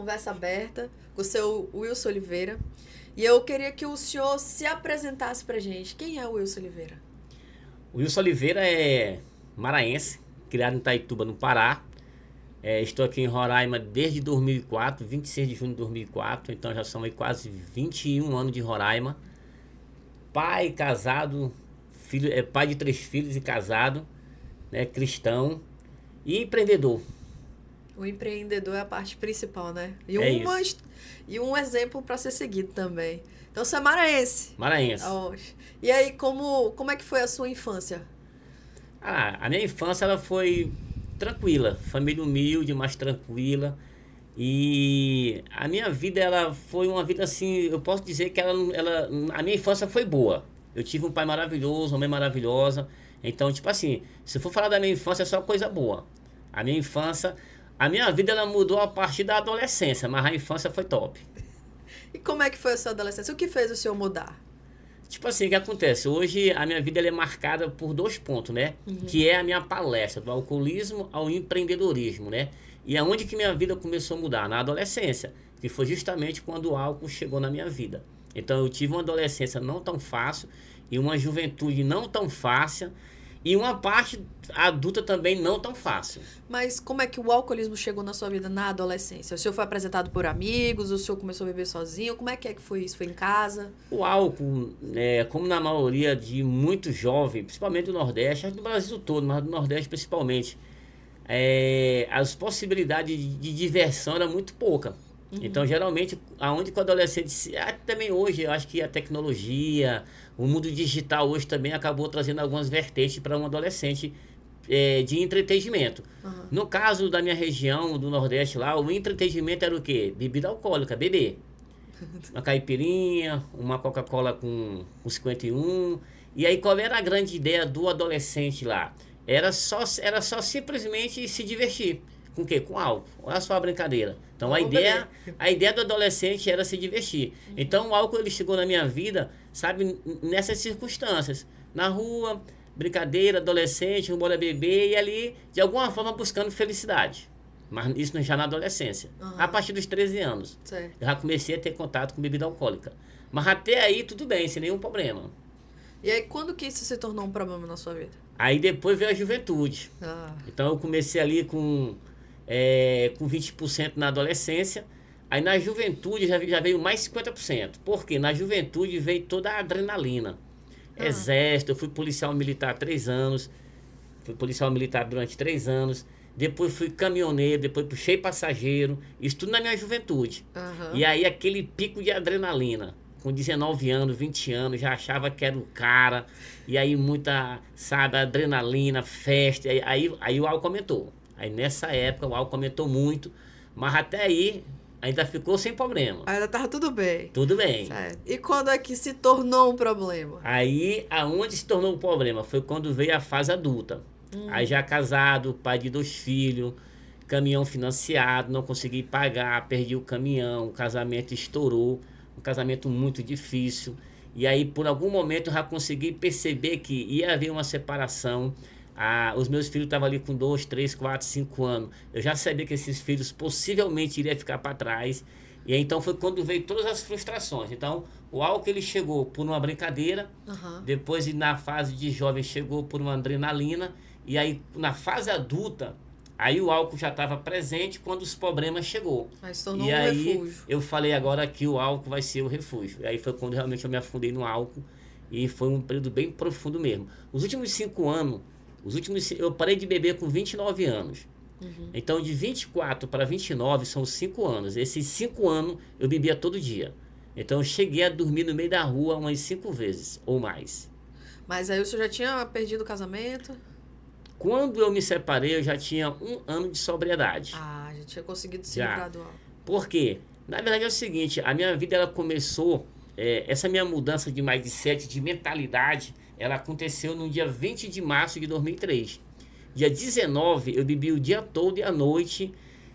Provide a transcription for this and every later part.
conversa aberta com o seu Wilson Oliveira. E eu queria que o senhor se apresentasse pra gente. Quem é o Wilson Oliveira? O Wilson Oliveira é maranhense, criado em Itaituba, no Pará. Estou aqui em Roraima desde 2004, 26 de junho de 2004, então já são aí quase 21 anos de Roraima. Pai, casado, pai de 3 filhos e casado, né, cristão e empreendedor. O empreendedor é a parte principal, né? E um exemplo para ser seguido também. Então você é maranhense. Maranhense. E aí, como é que foi a sua infância? A minha infância ela foi tranquila, família humilde, mas tranquila. E a minha vida ela foi uma vida assim, eu posso dizer que a minha infância foi boa. Eu tive um pai maravilhoso, uma mãe maravilhosa. Então, tipo assim, se eu for falar da minha infância é só coisa boa. A minha vida ela mudou a partir da adolescência, mas a infância foi top. E como é que foi a sua adolescência? O que fez o senhor mudar? Tipo assim, o que acontece? Hoje a minha vida ela é marcada por 2 pontos, né? Que é a minha palestra, do alcoolismo ao empreendedorismo, né? E aonde que minha vida começou a mudar? Na adolescência, que foi justamente quando o álcool chegou na minha vida. Então eu tive uma adolescência não tão fácil e uma juventude não tão fácil e uma parte adulta também não tão fácil. Mas como é que o alcoolismo chegou na sua vida na adolescência? O senhor foi apresentado por amigos? O senhor começou a beber sozinho? Como é que foi isso? Foi em casa? O álcool, como na maioria de muitos jovens, principalmente do Nordeste, acho que do Brasil todo, mas do Nordeste principalmente, as possibilidades de diversão eram muito pouca. Então, geralmente, aonde que o adolescente... Também hoje, eu acho que a tecnologia, o mundo digital hoje também acabou trazendo algumas vertentes para um adolescente de entretenimento. No caso da minha região, do Nordeste lá, o entretenimento era o quê? Bebida alcoólica, beber. Uma caipirinha, uma Coca-Cola com 51. E aí, qual era a grande ideia do adolescente lá? Era só simplesmente se divertir. Com o quê? Com álcool. Olha só a brincadeira. Então a ideia do adolescente era se divertir. Então o álcool ele chegou na minha vida, sabe, nessas circunstâncias. Na rua, brincadeira, adolescente, embora beber e ali, de alguma forma, buscando felicidade. Mas isso já na adolescência. A partir dos 13 anos. Certo. Eu já comecei a ter contato com bebida alcoólica. Mas até aí tudo bem, sem nenhum problema. E aí quando que isso se tornou um problema na sua vida? Aí depois veio a juventude. Então eu comecei ali com 20% na adolescência. Aí na juventude já veio mais 50%. Porque na juventude veio toda a adrenalina. Exército, eu fui policial militar 3 anos. Fui policial militar durante 3 anos. Depois fui caminhoneiro, depois puxei passageiro. Isso tudo na minha juventude. E aí aquele pico de adrenalina. Com 19 anos, 20 anos, já achava que era o cara. E aí muita, sabe, adrenalina, festa. Aí o álcool aumentou. Aí nessa época o álcool aumentou muito, mas até aí ainda ficou sem problema. Ainda tava tudo bem. Tudo bem. Certo. E quando é que se tornou um problema? Aí aonde se tornou um problema foi quando veio a fase adulta. Aí já casado, pai de 2 filhos, caminhão financiado, não consegui pagar, perdi o caminhão, o casamento estourou, um casamento muito difícil. E aí por algum momento eu já consegui perceber que ia haver uma separação. Os meus filhos estavam ali com 2, 3, 4, 5 anos. Eu já sabia que esses filhos possivelmente iriam ficar para trás. E aí, então foi quando veio todas as frustrações. Então o álcool ele chegou por uma brincadeira. Depois na fase de jovem chegou por uma adrenalina. E aí na fase adulta, aí o álcool já estava presente quando os problemas chegou. Aí se tornou e um aí refúgio. eu falei agora que o álcool vai ser o refúgio. E aí foi quando realmente eu me afundei no álcool. E foi um período bem profundo mesmo. Os últimos 5 anos... eu parei de beber com 29 anos. Então, de 24 para 29 são 5 anos. Esses 5 anos eu bebia todo dia. Então, eu cheguei a dormir no meio da rua umas 5 vezes ou mais. Mas aí o senhor já tinha perdido o casamento? Quando eu me separei, eu já tinha 1 ano de sobriedade. Já tinha conseguido se livrar do álcool. Por quê? Na verdade é o seguinte, a minha vida ela começou, essa minha mudança de mindset, de mentalidade, ela aconteceu no dia 20 de março de 2003. Dia 19, eu bebi o dia todo e a noite.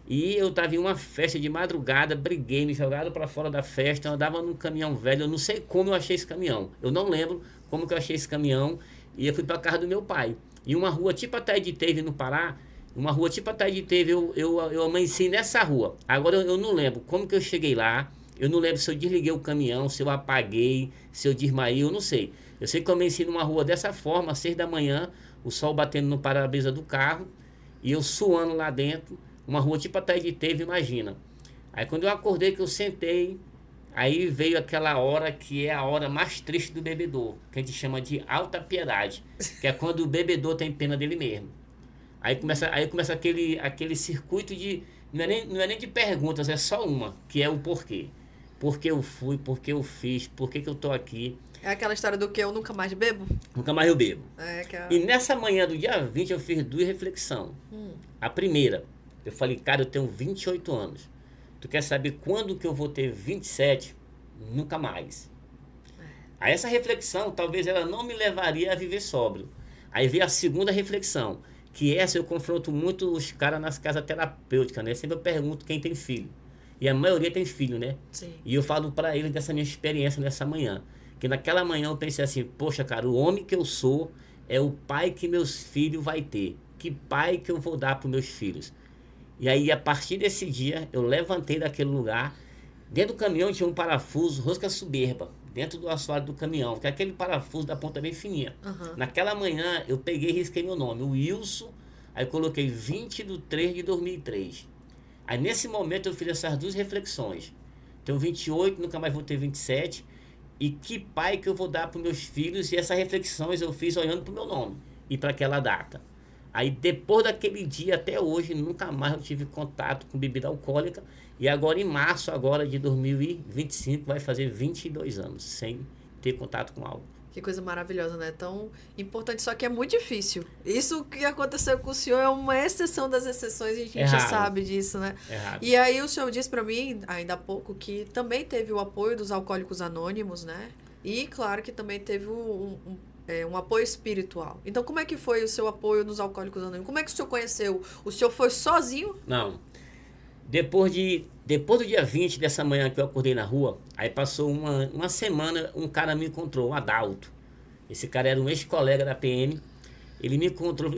E eu estava em uma festa de madrugada, briguei, me jogaram para fora da festa. Eu andava num caminhão velho, eu não sei como eu achei esse caminhão. Eu não lembro como que eu achei esse caminhão. E eu fui para casa do meu pai. Em uma rua tipo até de Teve, no Pará, Uma rua tipo a Taí teve, eu amanheci nessa rua. Agora eu não lembro como que eu cheguei lá. Eu não lembro se eu desliguei o caminhão, se eu apaguei, se eu desmaiei, eu não sei. Eu sei que eu amanheci numa rua dessa forma, às 6 da manhã, o sol batendo no para-brisa do carro e eu suando lá dentro. Uma rua tipo a Taí teve, imagina. Aí quando eu acordei, que eu sentei, aí veio aquela hora que é a hora mais triste do bebedor, que a gente chama de alta piedade, que é quando o bebedor tem pena dele mesmo. Aí começa aquele circuito de. Não é nem de perguntas, é só uma, que é o porquê. Por que eu fui, por que eu fiz, por que eu tô aqui. É aquela história do que eu nunca mais bebo? Nunca mais eu bebo. Que E nessa manhã do dia 20 eu fiz duas reflexões. A primeira, eu falei, cara, eu tenho 28 anos. Tu quer saber quando que eu vou ter 27? Nunca mais. Aí essa reflexão, talvez ela não me levaria a viver sóbrio. Aí veio a segunda reflexão, que essa eu confronto muito os caras nas casas terapêuticas, né? Sempre eu pergunto quem tem filho. E a maioria tem filho, né? Sim. E eu falo para eles dessa minha experiência nessa manhã. Que naquela manhã eu pensei assim, poxa, cara, o homem que eu sou é o pai que meus filhos vai ter. Que pai que eu vou dar para meus filhos? E aí, a partir desse dia, eu levantei daquele lugar. Dentro do caminhão tinha um parafuso, rosca soberba, dentro do assoalho do caminhão, que é aquele parafuso da ponta bem fininha. Naquela manhã, eu peguei e risquei meu nome, o Wilson, aí coloquei 20/3/2003. Aí, nesse momento, eu fiz essas duas reflexões. Tenho 28, nunca mais vou ter 27. E que pai que eu vou dar para meus filhos? E essas reflexões eu fiz olhando para o meu nome e para aquela data. Aí depois daquele dia até hoje, nunca mais eu tive contato com bebida alcoólica. E agora em março agora de 2025 vai fazer 22 anos sem ter contato com álcool. Que coisa maravilhosa, né? Tão importante, só que é muito difícil. Isso que aconteceu com o senhor é uma exceção das exceções, e a gente já sabe disso, né? E aí o senhor disse pra mim, ainda há pouco, que também teve o apoio dos Alcoólicos Anônimos, né? E claro que também teve um apoio espiritual. Então, como é que foi o seu apoio nos Alcoólicos Anônimos? Como é que o senhor conheceu? O senhor foi sozinho? Não. Depois do dia 20 dessa manhã que eu acordei na rua, aí passou uma semana, um cara me encontrou, o Adalto. Esse cara era um ex-colega da PM. Ele me encontrou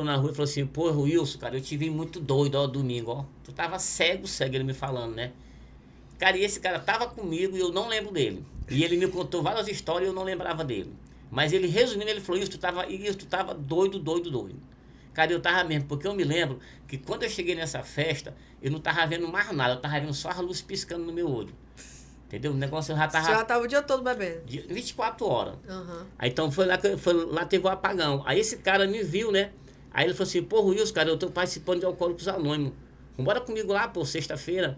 na rua e falou assim, pô, Wilson, cara, eu te vi muito doido, ó, domingo, ó. Tu tava cego, ele me falando, né? Cara, e esse cara tava comigo e eu não lembro dele. E ele me contou várias histórias e eu não lembrava dele. Mas ele, resumindo, ele falou, isso, tu tava doido. Cara, eu tava mesmo, porque eu me lembro que quando eu cheguei nessa festa, eu não tava vendo mais nada, eu tava vendo só a luz piscando no meu olho. Entendeu? O negócio eu já tava... Você já tava o dia todo bebendo? 24 horas. Aí então foi lá teve o apagão. Aí esse cara me viu, né? Aí ele falou assim, pô, Wilson, cara, eu tô participando de Alcoólicos Anônimos. Vambora comigo lá, pô, sexta-feira.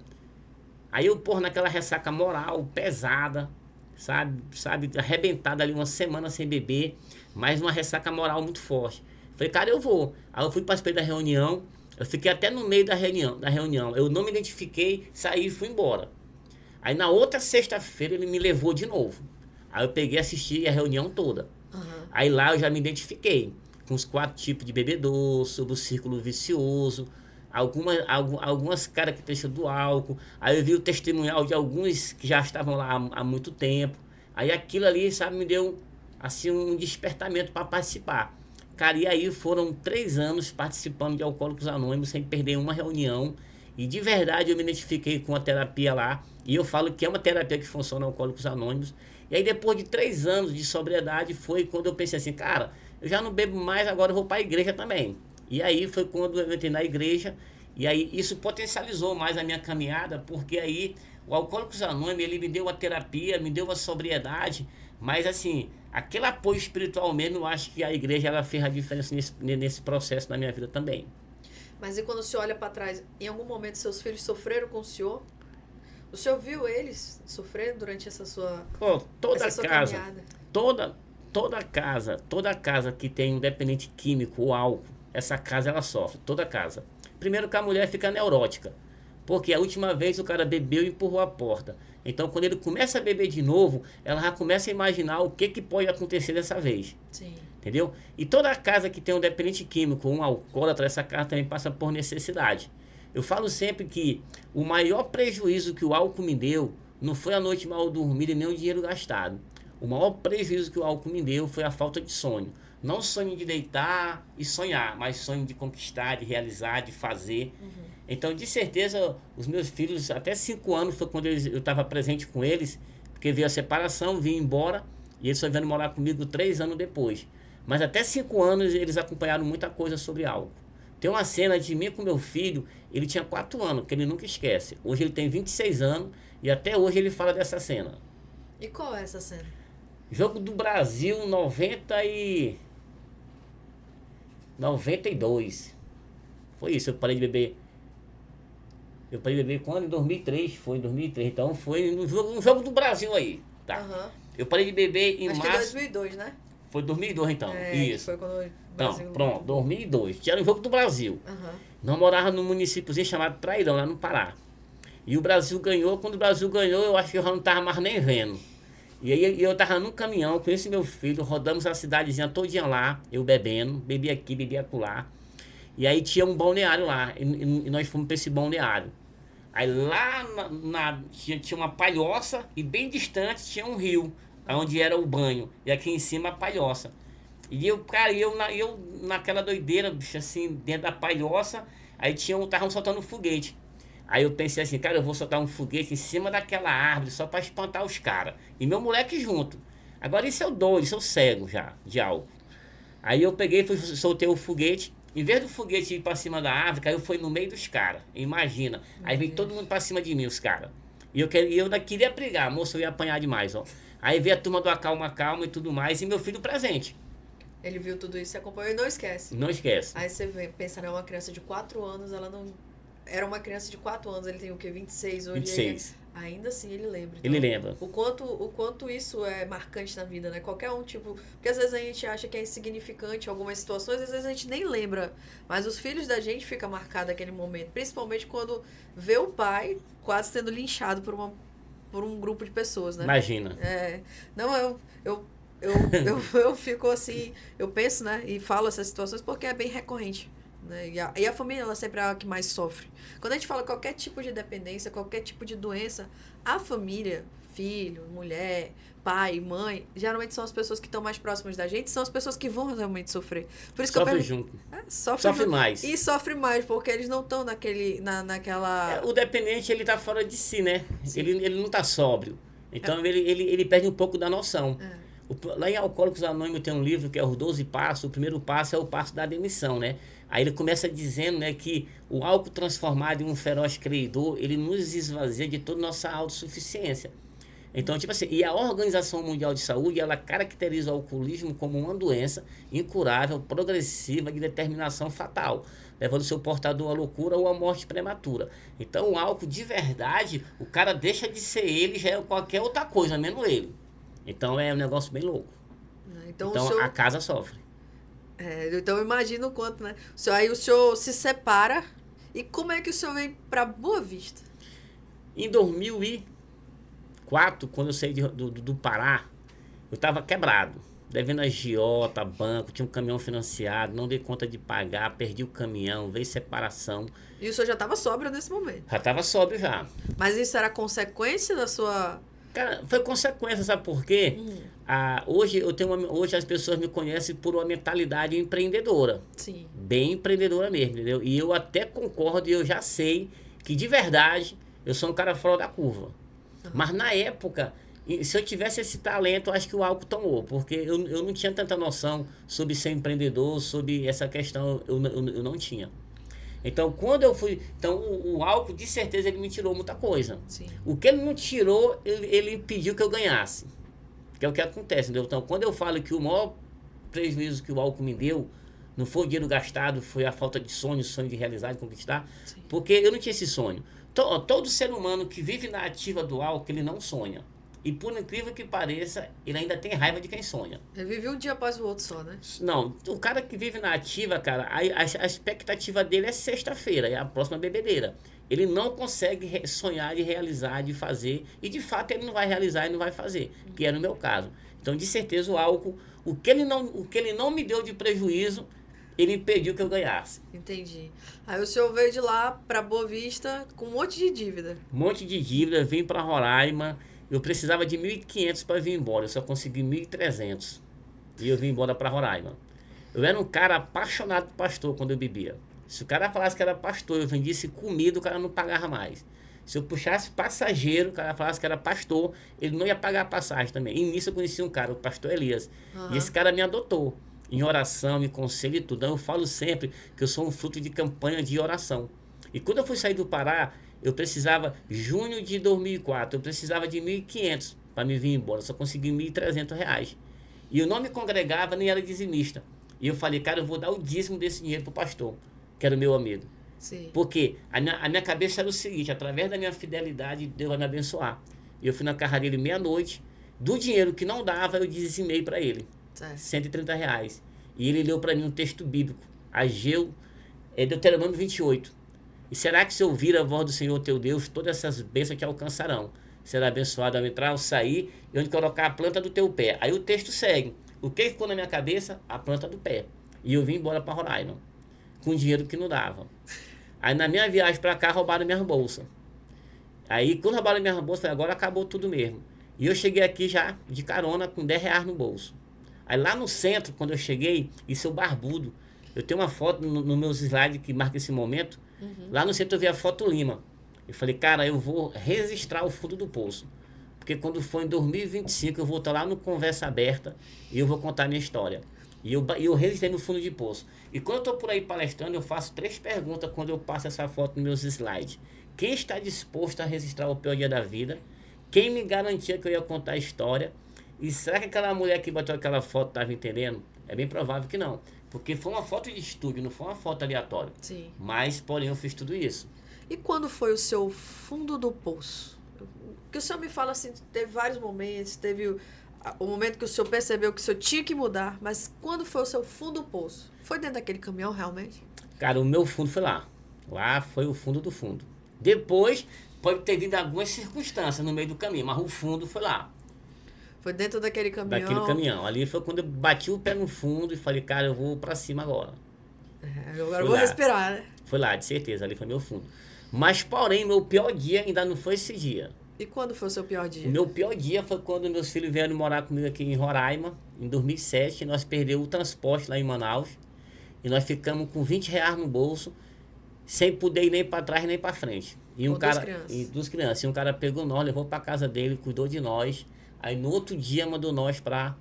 Aí eu, pô, naquela ressaca moral, pesada, sabe, arrebentada ali uma semana sem beber, mas uma ressaca moral muito forte. Falei, cara, eu vou. Aí eu fui participar da reunião, eu fiquei até no meio da reunião. Eu não me identifiquei, saí e fui embora. Aí na outra sexta-feira ele me levou de novo. Aí eu peguei e assisti a reunião toda. Aí lá eu já me identifiquei com os 4 tipos de bebedor, sobre o círculo vicioso, algumas características do álcool. Aí eu vi o testemunhal de alguns que já estavam lá há muito tempo. Aí aquilo ali, sabe, me deu assim um despertamento para participar. Cara, e aí foram 3 anos participando de Alcoólicos Anônimos sem perder uma reunião. E de verdade eu me identifiquei com a terapia lá. E eu falo que é uma terapia que funciona em Alcoólicos Anônimos. E aí depois de 3 anos de sobriedade foi quando eu pensei assim, cara, eu já não bebo mais, agora eu vou para a igreja também. E aí foi quando eu entrei na igreja. E aí isso potencializou mais a minha caminhada, porque aí o Alcoólicos Anônimos, ele me deu a terapia, me deu a sobriedade. Mas assim, aquele apoio espiritual mesmo, eu acho que a igreja ela fez a diferença nesse processo na minha vida também. Mas e quando o senhor olha para trás, em algum momento seus filhos sofreram com o senhor? O senhor viu eles sofrendo durante essa sua, caminhada? Toda casa que tem um dependente químico ou álcool, essa casa ela sofre, toda casa. Primeiro que a mulher fica neurótica, porque a última vez o cara bebeu e empurrou a porta. Então quando ele começa a beber de novo, ela já começa a imaginar o que pode acontecer dessa vez. Sim. Entendeu? E toda casa que tem um dependente químico, um alcoólatra, essa casa também passa por necessidade. Eu falo sempre que o maior prejuízo que o álcool me deu não foi a noite mal dormida e nem o dinheiro gastado. o maior prejuízo que o álcool me deu foi a falta de sonho. Não sonho de deitar e sonhar, mas sonho de conquistar, de realizar, de fazer. Então, de certeza, os meus filhos, até 5 anos foi quando eu estava presente com eles, porque veio a separação, vim embora, e eles só vieram morar comigo 3 anos depois. Mas até 5 anos eles acompanharam muita coisa sobre álcool. Tem uma cena de mim com meu filho, ele tinha 4 anos, que ele nunca esquece. Hoje ele tem 26 anos e até hoje ele fala dessa cena. E qual é essa cena? Jogo do Brasil 92. Foi isso, eu parei de beber. Eu parei de beber quando? Em 2003, foi em 2003. Então foi um jogo do Brasil aí, tá? Eu parei de beber em março. Acho que 2002, né? Foi 2002 então, isso. Foi quando o Brasil... Então, pronto, 2002. Tinha um jogo do Brasil. Nós morávamos num municípiozinho chamado Trairão, lá no Pará. E o Brasil ganhou. Quando o Brasil ganhou, eu acho que eu já não estava mais nem vendo. E aí eu tava num caminhão com esse meu filho, rodamos a cidadezinha todinha lá, eu bebendo, bebi aqui, bebi acolá. E aí tinha um balneário lá, e nós fomos para esse balneário. Aí lá tinha uma palhoça e bem distante tinha um rio, onde era o banho. E aqui em cima a palhoça. E eu naquela doideira, bicho, assim, dentro da palhoça, aí estavam soltando um foguete. Aí eu pensei assim, cara, eu vou soltar um foguete em cima daquela árvore só para espantar os caras. E meu moleque junto. Agora isso é o doido, isso é o cego já, de álcool. Aí eu peguei, soltei o foguete. Em vez do foguete ir para cima da árvore, caiu foi no meio dos caras. Imagina. Aí veio todo mundo para cima de mim, os caras. E eu queria brigar, moço, eu ia apanhar demais, ó. Aí veio a turma do acalma, calma e tudo mais, e meu filho presente. Ele viu tudo isso, se acompanhou e não esquece. Não esquece. Aí você pensa, né, uma criança de 4 anos, ela não... Era uma criança de 4 anos, ele tem o quê? 26 hoje? 26. Ainda assim ele lembra. Então, ele lembra. O quanto isso é marcante na vida, né? Qualquer um tipo... Porque às vezes a gente acha que é insignificante em algumas situações, às vezes a gente nem lembra. Mas os filhos da gente ficam marcados naquele momento. Principalmente quando vê o pai quase sendo linchado por um grupo de pessoas, né? Imagina. Não, eu fico assim... Eu penso, né? E falo essas situações porque é bem recorrente. Né? E a família, ela sempre é a que mais sofre. Quando a gente fala qualquer tipo de dependência, qualquer tipo de doença, a família, filho, mulher, pai, mãe, geralmente são as pessoas que estão mais próximas da gente, são as pessoas que vão realmente sofrer. Por isso sofre junto. Sofre mais. E sofre mais, porque eles não estão naquela... o dependente, ele tá fora de si, né? Ele não tá sóbrio. Então, ele perde um pouco da noção. Lá em Alcoólicos Anônimos tem um livro que é os 12 Passos. O primeiro passo é o passo da demissão, né? Aí ele começa dizendo, né, que o álcool transformado em um feroz credor, ele nos esvazia de toda nossa autossuficiência. Então, tipo assim, e a Organização Mundial de Saúde, ela caracteriza o alcoolismo como uma doença incurável, progressiva, de determinação fatal, levando seu portador à loucura ou à morte prematura. Então, o álcool, de verdade, o cara deixa de ser ele, já é qualquer outra coisa, menos ele. Então, é um negócio bem louco. Então a casa sofre. Então, eu imagino o quanto, né? Aí o senhor se separa. E como é que o senhor vem para Boa Vista? Em 2004, quando eu saí do Pará, eu estava quebrado. Devendo agiota, banco, tinha um caminhão financiado, não dei conta de pagar, perdi o caminhão, veio separação. E o senhor já estava sóbrio nesse momento? Já estava sóbrio já. Mas isso era consequência da sua... Cara, foi consequência, sabe por quê? Hoje as pessoas me conhecem por uma mentalidade empreendedora. Sim. Bem empreendedora mesmo, entendeu? E eu até concordo e eu já sei que de verdade eu sou um cara fora da curva. Mas na época, se eu tivesse esse talento, eu acho que o álcool tomou, porque eu não tinha tanta noção sobre ser empreendedor, sobre essa questão, eu não tinha. Então, quando eu fui... Então, o álcool, de certeza, ele me tirou muita coisa. Sim. O que ele não tirou, ele impediu que eu ganhasse. Que é o que acontece, entendeu? Então, quando eu falo que o maior prejuízo que o álcool me deu, não foi o dinheiro gastado, foi a falta de sonho de realizar, de conquistar. Sim. Porque eu não tinha esse sonho. Todo ser humano que vive na ativa do álcool, ele não sonha. E por incrível que pareça, ele ainda tem raiva de quem sonha. Ele vive um dia após o outro só, né? Não, o cara que vive na ativa, cara, a expectativa dele é sexta-feira, é a próxima bebedeira. Ele não consegue sonhar de realizar, de fazer, e de fato ele não vai realizar e não vai fazer, que é no meu caso. Então, de certeza, o álcool, o que ele não me deu de prejuízo, ele impediu que eu ganhasse. Entendi. Aí o senhor veio de lá para Boa Vista com um monte de dívida. Um monte de dívida, vim para Roraima. eu precisava de 1.500 para vir embora. Eu só consegui 1.300. E eu vim embora para Roraima. Eu era um cara apaixonado por pastor quando eu bebia. Se o cara falasse que era pastor, eu vendisse comida, o cara não pagava mais. Se eu puxasse passageiro, o cara falasse que era pastor, ele não ia pagar a passagem também. E nisso eu conheci um cara, o pastor Elias. E esse cara me adotou em oração, em conselho e tudo. Então eu falo sempre que eu sou um fruto de campanha de oração. E quando eu fui sair do Pará, eu precisava, junho de 2004, eu precisava de 1.500 para me vir embora. Eu só consegui R$1.300. E eu não me congregava, nem era dizimista. E eu falei, cara, eu vou dar o dízimo desse dinheiro pro pastor, que era o meu amigo. Sim. Porque a minha cabeça era o seguinte, através da minha fidelidade, Deus vai me abençoar. E eu fui na casa dele meia-noite, do dinheiro que não dava, eu dizimei para ele. R$130. E ele leu para mim um texto bíblico, Ageu, Deuteronômio 28. E será que se ouvir a voz do Senhor teu Deus, todas essas bênçãos te alcançarão? Será abençoado ao entrar, ao sair, e onde colocar a planta do teu pé. Aí o texto segue. O que ficou na minha cabeça? A planta do pé. E eu vim embora para Roraima, com dinheiro que não dava. Aí na minha viagem para cá, roubaram minhas bolsas. Aí quando roubaram minhas bolsas, falei, agora acabou tudo mesmo. E eu cheguei aqui já de carona com R$10 no bolso. Aí lá no centro, quando eu cheguei, isso é o barbudo. Eu tenho uma foto no meus slides que marca esse momento. Lá no centro eu vi a foto Lima. Eu falei, cara, eu vou registrar o fundo do poço. Porque quando for em 2025, eu vou estar lá no Conversa Aberta e eu vou contar a minha história. E eu registrei no fundo de poço. E quando eu estou por aí palestrando, eu faço 3 perguntas quando eu passo essa foto nos meus slides. Quem está disposto a registrar o pior dia da vida? Quem me garantia que eu ia contar a história? E será que aquela mulher que bateu aquela foto estava entendendo? É bem provável que não. Porque foi uma foto de estúdio, não foi uma foto aleatória. Sim. Mas, porém, eu fiz tudo isso. E quando foi o seu fundo do poço? Porque o senhor me fala assim, teve vários momentos, teve o momento que o senhor percebeu que o senhor tinha que mudar, mas quando foi o seu fundo do poço? Foi dentro daquele caminhão, realmente? Cara, o meu fundo foi lá. Lá foi o fundo do fundo. Depois, pode ter vindo algumas circunstâncias no meio do caminho, mas o fundo foi lá. Foi dentro daquele caminhão? Daquele caminhão. Ali foi quando eu bati o pé no fundo e falei, cara, eu vou pra cima agora. Agora eu vou respirar, né? Foi lá, de certeza. Ali foi meu fundo. Mas, porém, meu pior dia ainda não foi esse dia. E quando foi o seu pior dia? O meu pior dia foi quando meus filhos vieram morar comigo aqui em Roraima, em 2007. Nós perdemos o transporte lá em Manaus. E nós ficamos com R$20 no bolso, sem poder ir nem para trás nem para frente. E um cara, duas crianças. E um cara pegou nós, levou para casa dele, cuidou de nós. Aí no outro dia mandou nós para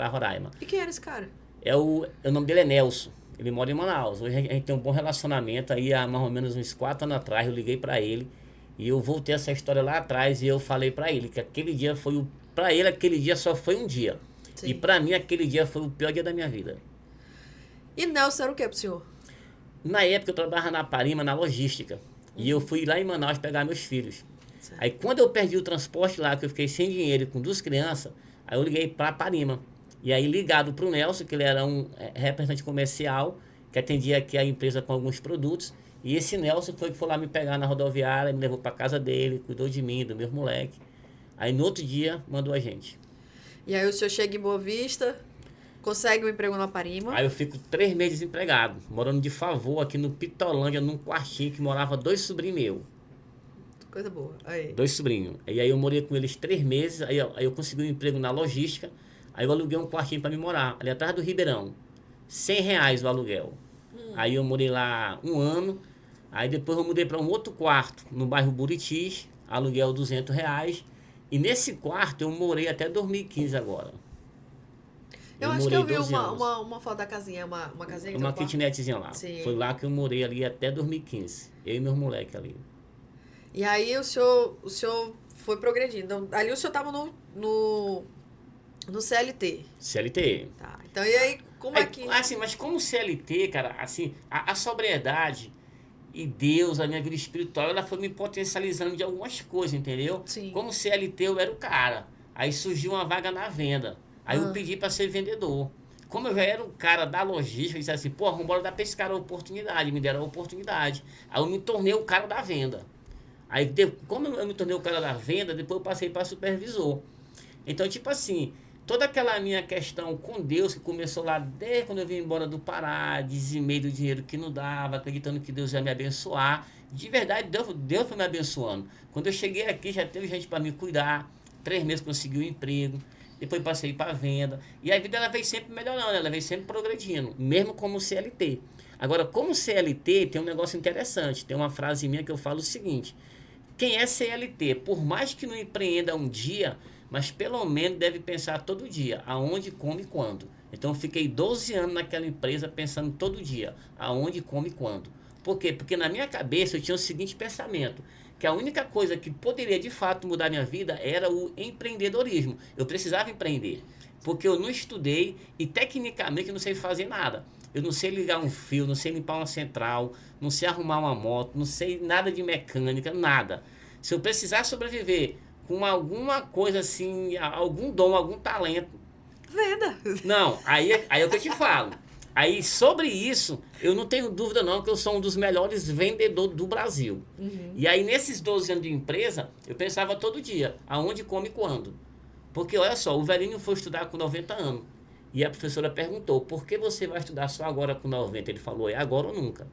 Roraima. E quem era esse cara? O nome dele é Nelson. Ele mora em Manaus. Hoje a gente tem um bom relacionamento. Aí há mais ou menos uns 4 anos atrás eu liguei para ele. E eu voltei essa história lá atrás e eu falei para ele que aquele dia foi para ele aquele dia só foi um dia. Sim. E para mim aquele dia foi o pior dia da minha vida. E Nelson era o que pro senhor? Na época eu trabalhava na Parima, na logística. E eu fui lá em Manaus pegar meus filhos. Certo. Aí quando eu perdi o transporte lá, que eu fiquei sem dinheiro e com 2 crianças, aí eu liguei para Parima. E aí ligado para o Nelson, que ele era um representante comercial, que atendia aqui a empresa com alguns produtos. E esse Nelson foi que foi lá me pegar na rodoviária, me levou para casa dele, cuidou de mim, do meu moleque. Aí no outro dia mandou a gente. E aí o senhor chega em Boa Vista, consegue um emprego na Parima. Aí eu fico 3 meses desempregado, morando de favor aqui no Pitolândia, num quartinho que morava 2 sobrinhos meus. Coisa boa. Aí. 2 sobrinhos. E aí eu morei com eles 3 meses, aí eu consegui um emprego na logística, aí eu aluguei um quartinho para me morar, ali atrás do Ribeirão. R$100 o aluguel. Aí eu morei lá 1 ano, aí depois eu mudei para um outro quarto, no bairro Buritis, aluguel R$200. E nesse quarto eu morei até 2015 agora. Eu acho que eu vi uma foto da casinha, uma casinha. Uma kitnetzinha lá. Sim. Foi lá que eu morei ali até 2015. Eu e meus moleques ali. E aí o senhor foi progredindo. Então, ali o senhor estava no CLT. CLT. Tá. Então, e aí, como é que... Assim, mas como CLT, cara, assim, a sobriedade e Deus, a minha vida espiritual, ela foi me potencializando de algumas coisas, entendeu? Sim. Como CLT, eu era o cara. Aí surgiu uma vaga na venda. Aí eu pedi para ser vendedor. Como eu já era o cara da logística, eu disse assim, pô, vamos embora dar pra esse cara a oportunidade. Me deram a oportunidade. Aí eu me tornei o cara da venda. Aí, como eu me tornei o cara da venda, depois eu passei para supervisor. Então, tipo assim, toda aquela minha questão com Deus, que começou lá desde quando eu vim embora do Pará, dizimei do dinheiro que não dava, acreditando que Deus ia me abençoar. De verdade, Deus foi me abençoando. Quando eu cheguei aqui, já teve gente para me cuidar. 3 meses consegui um emprego, depois passei para venda. E a vida ela veio sempre melhorando, ela veio sempre progredindo, mesmo como CLT. Agora, como CLT, tem um negócio interessante. Tem uma frase minha que eu falo o seguinte: quem é CLT, por mais que não empreenda um dia, mas pelo menos deve pensar todo dia, aonde, como e quando. Então, eu fiquei 12 anos naquela empresa pensando todo dia, aonde, como e quando. Por quê? Porque na minha cabeça eu tinha o seguinte pensamento, que a única coisa que poderia de fato mudar minha vida era o empreendedorismo. Eu precisava empreender, porque eu não estudei e tecnicamente eu não sei fazer nada. Eu não sei ligar um fio, não sei limpar uma central, não sei arrumar uma moto, não sei nada de mecânica, nada. Se eu precisar sobreviver com alguma coisa assim, algum dom, algum talento... Venda! Não, aí é o que eu te falo. Aí, sobre isso, eu não tenho dúvida não que eu sou um dos melhores vendedores do Brasil. Uhum. E aí, nesses 12 anos de empresa, eu pensava todo dia, aonde, como e quando. Porque, olha só, o velhinho foi estudar com 90 anos. E a professora perguntou, por que você vai estudar só agora com 90? Ele falou, é agora ou nunca.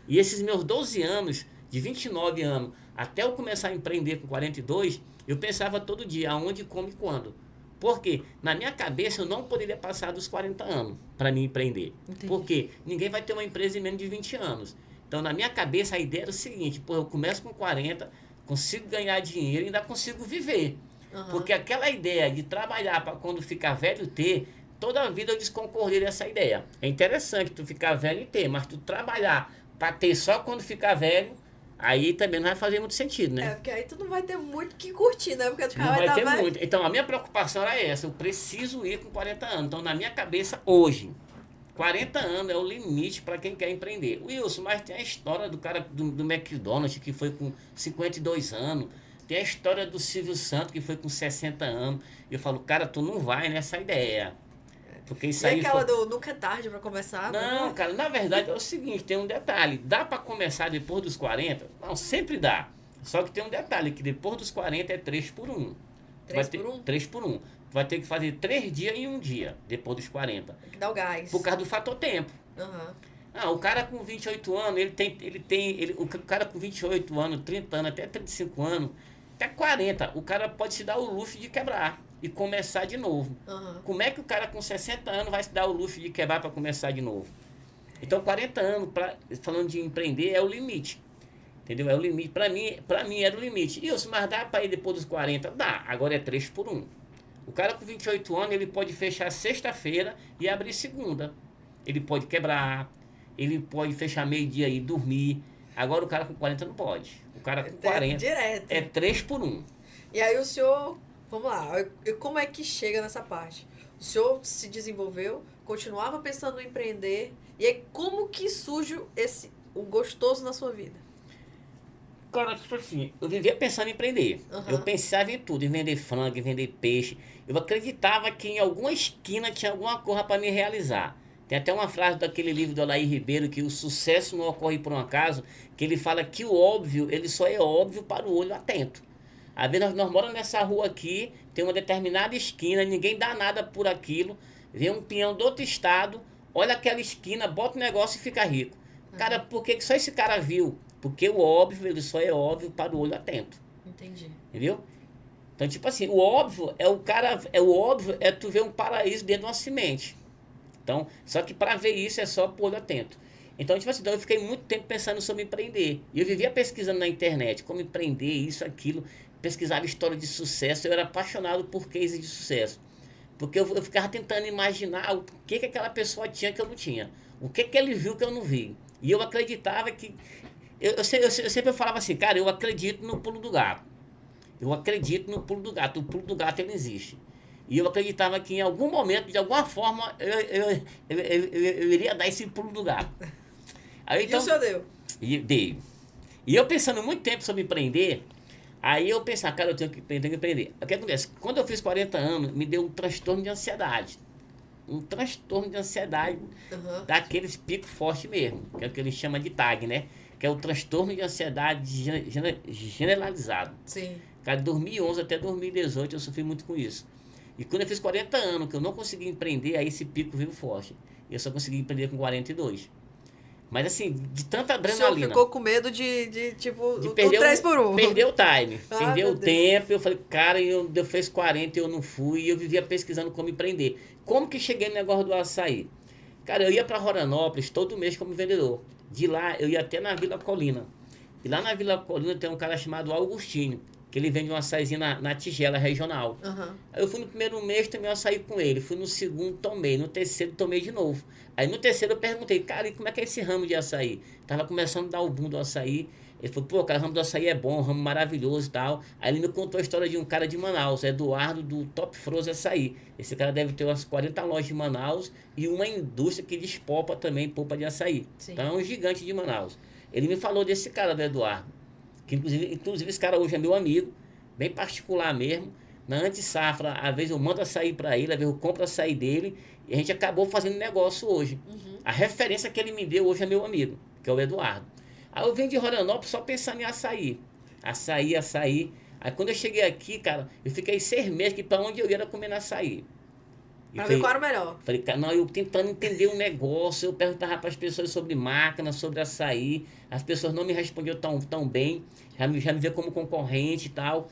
E esses meus 12 anos, de 29 anos, até eu começar a empreender com 42, eu pensava todo dia, aonde, como e quando. Porque na minha cabeça eu não poderia passar dos 40 anos para me empreender. Entendi. Porque ninguém vai ter uma empresa em menos de 20 anos. Então, na minha cabeça, a ideia era o seguinte, pô, eu começo com 40, consigo ganhar dinheiro e ainda consigo viver. Uhum. Porque aquela ideia de trabalhar para quando ficar velho ter, toda a vida eu desconcordei dessa ideia. É interessante tu ficar velho e ter, mas tu trabalhar para ter só quando ficar velho, aí também não vai fazer muito sentido, né? É, porque aí tu não vai ter muito que curtir, né? Porque tu não vai ter muito. Então, a minha preocupação era essa. Eu preciso ir com 40 anos. Então, na minha cabeça, hoje, 40 anos é o limite para quem quer empreender. Wilson, mas tem a história do cara do McDonald's, que foi com 52 anos. Tem a história do Silvio Santos, que foi com 60 anos. E eu falo, cara, tu não vai nessa ideia. Porque isso e aí aquela do nunca é tarde para começar? Não, cara, na verdade é o seguinte, tem um detalhe. Dá para começar depois dos 40? Não, sempre dá. Só que tem um detalhe, que depois dos 40 é 3 por 1. 3 por 1? 3 por 1. Vai ter que fazer 3 dias em um dia, depois dos 40. Tem que dar o gás. Por causa do fator tempo. Uhum. O cara com 28 anos, o cara com 28 anos, 30 anos, até 35 anos, até 40, o cara pode se dar o luxo de quebrar e começar de novo. Uhum. Como é que o cara com 60 anos vai se dar o luxo de quebrar para começar de novo? Então, 40 anos, falando de empreender, é o limite. Entendeu? É o limite. Para mim era o limite. Isso, mas dá para ir depois dos 40? Dá. Agora é 3 por 1. O cara com 28 anos, ele pode fechar sexta-feira e abrir segunda. Ele pode quebrar, ele pode fechar meio-dia e dormir. Agora o cara com 40 não pode. O cara com 40 direto. É 3 por 1. E aí o senhor, vamos lá, como é que chega nessa parte? O senhor se desenvolveu, continuava pensando em empreender, e aí como que surge o gostoso na sua vida? Cara, tipo assim, eu vivia pensando em empreender. Uhum. Eu pensava em tudo, em vender frango, em vender peixe. Eu acreditava que em alguma esquina tinha alguma coisa para me realizar. Tem até uma frase daquele livro do Alair Ribeiro, que o sucesso não ocorre por um acaso, que ele fala que o óbvio, ele só é óbvio para o olho atento. Às vezes nós moramos nessa rua aqui, tem uma determinada esquina, ninguém dá nada por aquilo, vem um peão do outro estado, olha aquela esquina, bota o negócio e fica rico. Cara, por que só esse cara viu? Porque o óbvio, ele só é óbvio para o olho atento. Entendi. Entendeu? Então, tipo assim, o óbvio é tu ver um paraíso dentro de uma semente. Então, só que para ver isso é só por olho atento. Então, tipo assim, eu fiquei muito tempo pensando sobre empreender. E eu vivia pesquisando na internet como empreender, isso, aquilo. Pesquisava história de sucesso. Eu era apaixonado por cases de sucesso. Porque eu ficava tentando imaginar o que aquela pessoa tinha que eu não tinha. O que ele viu que eu não vi. E eu acreditava que... Eu sempre falava assim, cara, eu acredito no pulo do gato. Eu acredito no pulo do gato. O pulo do gato, ele existe. E eu acreditava que em algum momento, de alguma forma, eu iria dar esse pulo do gato. Aí, então, e o senhor deu? Dei. E eu pensando muito tempo sobre empreender, aí eu pensava, cara, eu tenho que empreender. O que acontece? Quando eu fiz 40 anos, me deu um transtorno de ansiedade. Um transtorno de ansiedade daqueles picos fortes mesmo, que é o que eles chamam de TAG, né? Que é o transtorno de ansiedade generalizado. Sim. Cara, de 2011 até 2018 eu sofri muito com isso. E quando eu fiz 40 anos, que eu não consegui empreender, aí esse pico veio forte. Eu só consegui empreender com 42. Mas assim, de tanta adrenalina. O senhor ficou com medo de tipo, de perder o 3x1. Perdeu o time. Perdeu o Deus. tempo. Eu falei, cara, eu fiz 40 e eu não fui. E eu vivia pesquisando como empreender. Como que cheguei no negócio do açaí? Cara, eu ia para Roranópolis todo mês como vendedor. De lá, eu ia até na Vila Colina. E lá na Vila Colina tem um cara chamado Augustinho, que ele vende um açaizinho na tigela regional. Uhum. Aí eu fui no primeiro mês, tomei um açaí com ele. Fui no segundo, tomei. No terceiro, tomei de novo. Aí no terceiro eu perguntei, cara, e como é que é esse ramo de açaí? Tava começando a dar o boom do açaí. Ele falou, pô, cara, o ramo do açaí é bom, um ramo maravilhoso e tal. Aí ele me contou a história de um cara de Manaus, Eduardo, do Top Frozen Açaí. Esse cara deve ter umas 40 lojas de Manaus e uma indústria que despopa também polpa de açaí. Sim. Então é um gigante de Manaus. Ele me falou desse cara, do Eduardo. Que inclusive esse cara hoje é meu amigo, bem particular mesmo. Na anti-safra, às vezes eu mando açaí para ele, às vezes eu compro açaí dele. E a gente acabou fazendo negócio hoje. Uhum. A referência que ele me deu hoje é meu amigo, que é o Eduardo. Aí eu vim de Roranópolis só pensando em açaí. Açaí. Aí quando eu cheguei aqui, cara, eu fiquei 6 meses que para onde eu ia era comendo açaí. Pra ver qual era o melhor. Falei, cara, não, eu tentando entender o negócio, eu perguntava para as pessoas sobre máquina, sobre açaí. As pessoas não me respondiam tão bem, já me via como concorrente e tal.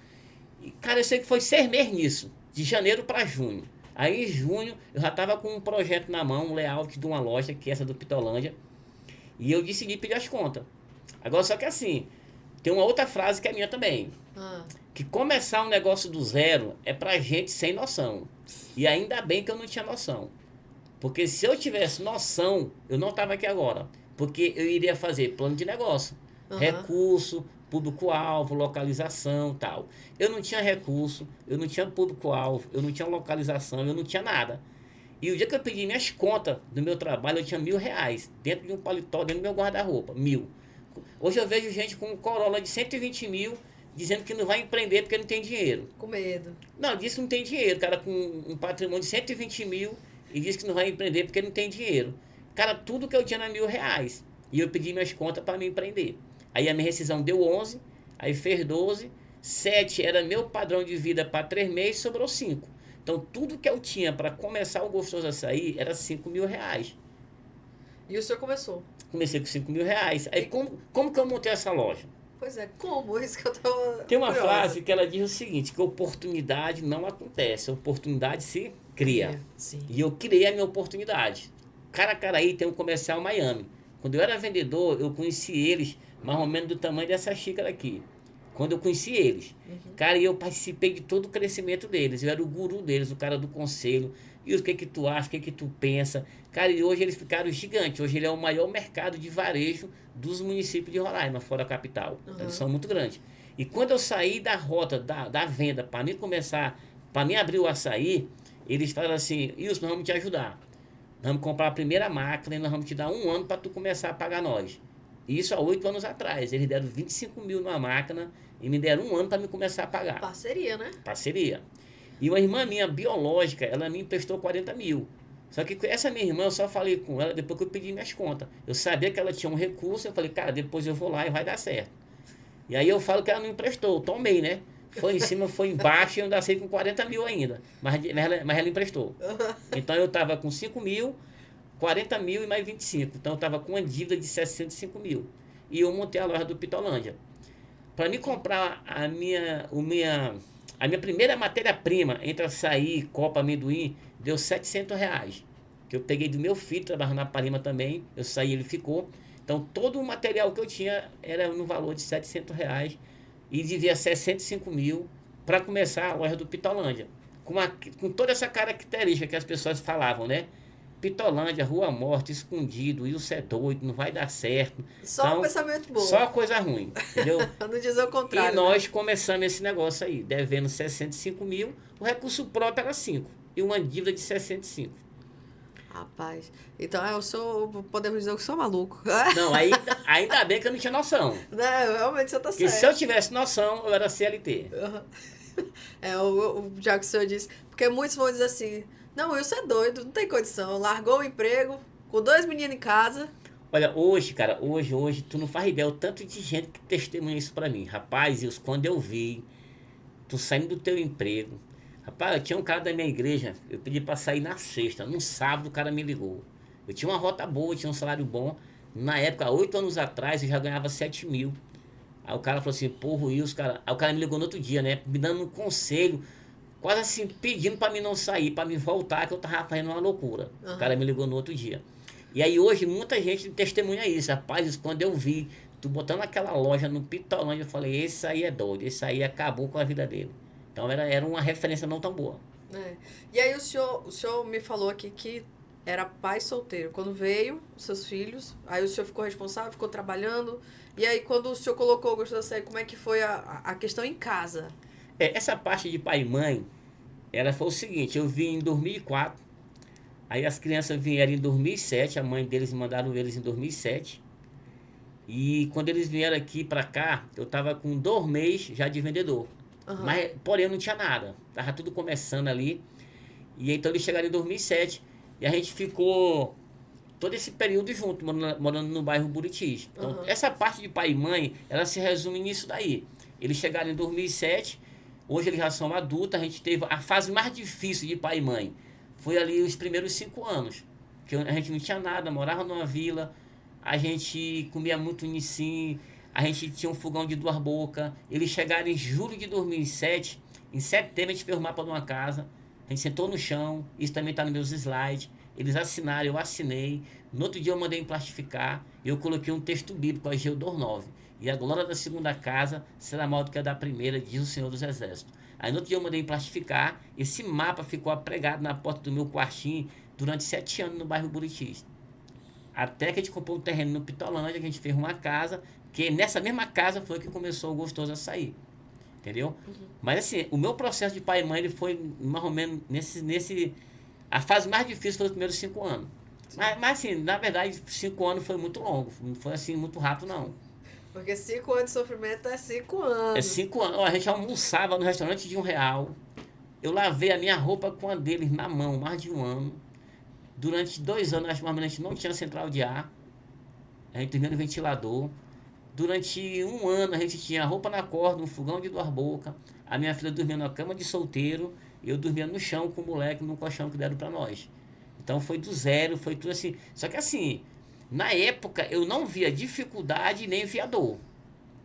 E, cara, eu sei que foi 6 meses nisso, de janeiro para junho. Aí em junho eu já estava com um projeto na mão, um layout de uma loja, que é essa do Pitolândia. E eu decidi pedir as contas. Agora, só que assim, tem uma outra frase que é minha também. Que começar um negócio do zero é pra gente sem noção. E ainda bem que eu não tinha noção. Porque se eu tivesse noção, eu não estava aqui agora. Porque eu iria fazer plano de negócio, recurso, público-alvo, localização, tal. Eu não tinha recurso, eu não tinha público-alvo, eu não tinha localização, eu não tinha nada. E o dia que eu pedi minhas contas do meu trabalho, eu tinha R$1.000 dentro de um paletó, dentro do meu guarda-roupa, 1.000. Hoje eu vejo gente com um Corolla de 120 mil dizendo que não vai empreender porque não tem dinheiro. Com medo. Não, diz que não tem dinheiro. Cara com um patrimônio de 120 mil e diz que não vai empreender porque não tem dinheiro. Cara, tudo que eu tinha era R$1.000. E eu pedi minhas contas para me empreender. Aí a minha rescisão deu 11, aí fez 12, 7 era meu padrão de vida para 3 meses, sobrou 5. Então tudo que eu tinha para começar o Gostoso Açaí era R$5.000. E o senhor começou? Comecei com R$5.000. Aí como que eu montei essa loja? Pois é, como? Isso que eu tava Tem uma curiosa. frase que ela diz o seguinte, que oportunidade não acontece, a oportunidade se cria. Sim. E eu criei a minha oportunidade. Caracaraí tem um comercial Miami. Quando eu era vendedor, eu conheci eles mais ou menos do tamanho dessa xícara aqui. Quando eu conheci eles. Cara, e eu participei de todo o crescimento deles. Eu era o guru deles, o cara do conselho. E o que tu acha, o que tu pensa. Cara, e hoje eles ficaram gigantes. Hoje ele é o maior mercado de varejo dos municípios de Roraima, fora a capital. Eles são muito grandes. E quando eu saí da rota, da venda, para mim começar, para mim abrir o açaí, eles falaram assim, Wilson, nós vamos te ajudar. Nós vamos comprar a primeira máquina e nós vamos te dar 1 ano para tu começar a pagar nós. E isso há 8 anos atrás. Eles deram 25 mil numa máquina e me deram 1 ano para me começar a pagar. Parceria, né? Parceria. E uma irmã minha, biológica, ela me emprestou 40 mil. Só que essa minha irmã, eu só falei com ela depois que eu pedi minhas contas. Eu sabia que ela tinha um recurso, eu falei, cara, depois eu vou lá e vai dar certo. E aí eu falo que ela não emprestou, tomei, né? Foi em cima, foi embaixo e eu ainda sei com 40 mil ainda. Mas ela emprestou. Então eu estava com 5 mil, 40 mil e mais 25. Então eu estava com uma dívida de 65 mil. E eu montei a loja do Pitolândia. Para me comprar a minha primeira matéria-prima, entre açaí, copa, amendoim, deu R$700. Que eu peguei do meu filho, trabalhando na Palima também. Eu saí, ele ficou. Então todo o material que eu tinha era no valor de R$700. E devia 65 mil para começar a loja do Pitolândia. Com toda essa característica que as pessoas falavam, né? Pitolândia, Rua Morte, escondido, Wilson é doido, não vai dar certo. Só então, um pensamento bom. Só coisa ruim, entendeu? Não dizer o contrário. E nós começamos esse negócio aí, devendo 65 mil, o recurso próprio era 5. E uma dívida de 65. Rapaz, então eu sou, podemos dizer que eu sou maluco. Não, ainda bem que eu não tinha noção. Não, realmente você tá Porque certo. se eu tivesse noção, eu era CLT. Já que o senhor disse, porque muitos vão dizer assim, não, Wilson é doido, não tem condição, largou o emprego, com 2 meninos em casa. Olha, hoje, cara, hoje, tu não faz ideia o tanto de gente que testemunha isso pra mim. Rapaz, Wilson, quando eu vi tu saindo do teu emprego, rapaz, tinha um cara da minha igreja, eu pedi pra sair na sexta, no sábado o cara me ligou. Eu tinha uma rota boa, tinha um salário bom. Na época, há 8 anos atrás, eu já ganhava 7 mil. Aí o cara falou assim, pô, Wilson, cara... Aí o cara me ligou no outro dia, né? Me dando um conselho, quase assim, pedindo pra mim não sair, pra me voltar, que eu tava fazendo uma loucura. O cara me ligou no outro dia. E aí hoje, muita gente testemunha isso. Rapaz, quando eu vi, tu botando aquela loja no Pitolândia, eu falei, esse aí é doido, esse aí acabou com a vida dele. Então era uma referência não tão boa. E aí o senhor me falou aqui que era pai solteiro. Quando veio os seus filhos, aí o senhor ficou responsável, ficou trabalhando. E aí quando o senhor colocou o Gostoso do Açaí, como é que foi a questão em casa? Essa parte de pai e mãe, ela foi o seguinte, eu vim em 2004, aí as crianças vieram em 2007, a mãe deles mandaram eles em 2007. E quando eles vieram aqui pra cá, eu tava com 2 meses já de vendedor. Mas, porém, eu não tinha nada. Tava tudo começando ali. E então eles chegaram em 2007. E a gente ficou todo esse período junto, morando no bairro Buritis. Então, essa parte de pai e mãe, ela se resume nisso daí. Eles chegaram em 2007. Hoje eles já são adultos. A gente teve a fase mais difícil de pai e mãe. Foi ali os primeiros 5 anos. Que a gente não tinha nada, morava numa vila. A gente comia muito unicim. A gente tinha um fogão de 2 bocas. Eles chegaram em julho de 2007. Em setembro a gente fez o mapa de uma casa. A gente sentou no chão. Isso também está nos meus slides. Eles assinaram, eu assinei. No outro dia eu mandei plastificar. E eu coloquei um texto bíblico, Ageu 2:9. E a glória da segunda casa será maior do que a da primeira, diz o Senhor dos Exércitos. Aí no outro dia eu mandei plastificar. Esse mapa ficou apregado na porta do meu quartinho durante 7 anos no bairro Buritis. Até que a gente comprou um terreno no Pitolândia, que a gente fez uma casa, que nessa mesma casa foi que começou o Gostoso Açaí. Entendeu? Mas assim, o meu processo de pai e mãe, ele foi mais ou menos a fase mais difícil foi os primeiros 5 anos. Mas assim, na verdade, 5 anos foi muito longo. Não foi assim, muito rápido, não. Porque 5 anos de sofrimento é 5 anos. É 5 anos. Ó, a gente almoçava no restaurante de R$1. Eu lavei a minha roupa com a deles na mão, mais de 1 ano. Durante 2 anos, acho que mais ou menos, a gente não tinha central de ar. A gente dormia no ventilador. Durante 1 ano, a gente tinha roupa na corda, um fogão de 2 bocas. A minha filha dormia na cama de solteiro. E eu dormia no chão com o moleque, no colchão que deram pra nós. Então foi do zero, foi tudo assim. Só que assim, na época, eu não via dificuldade nem via dor.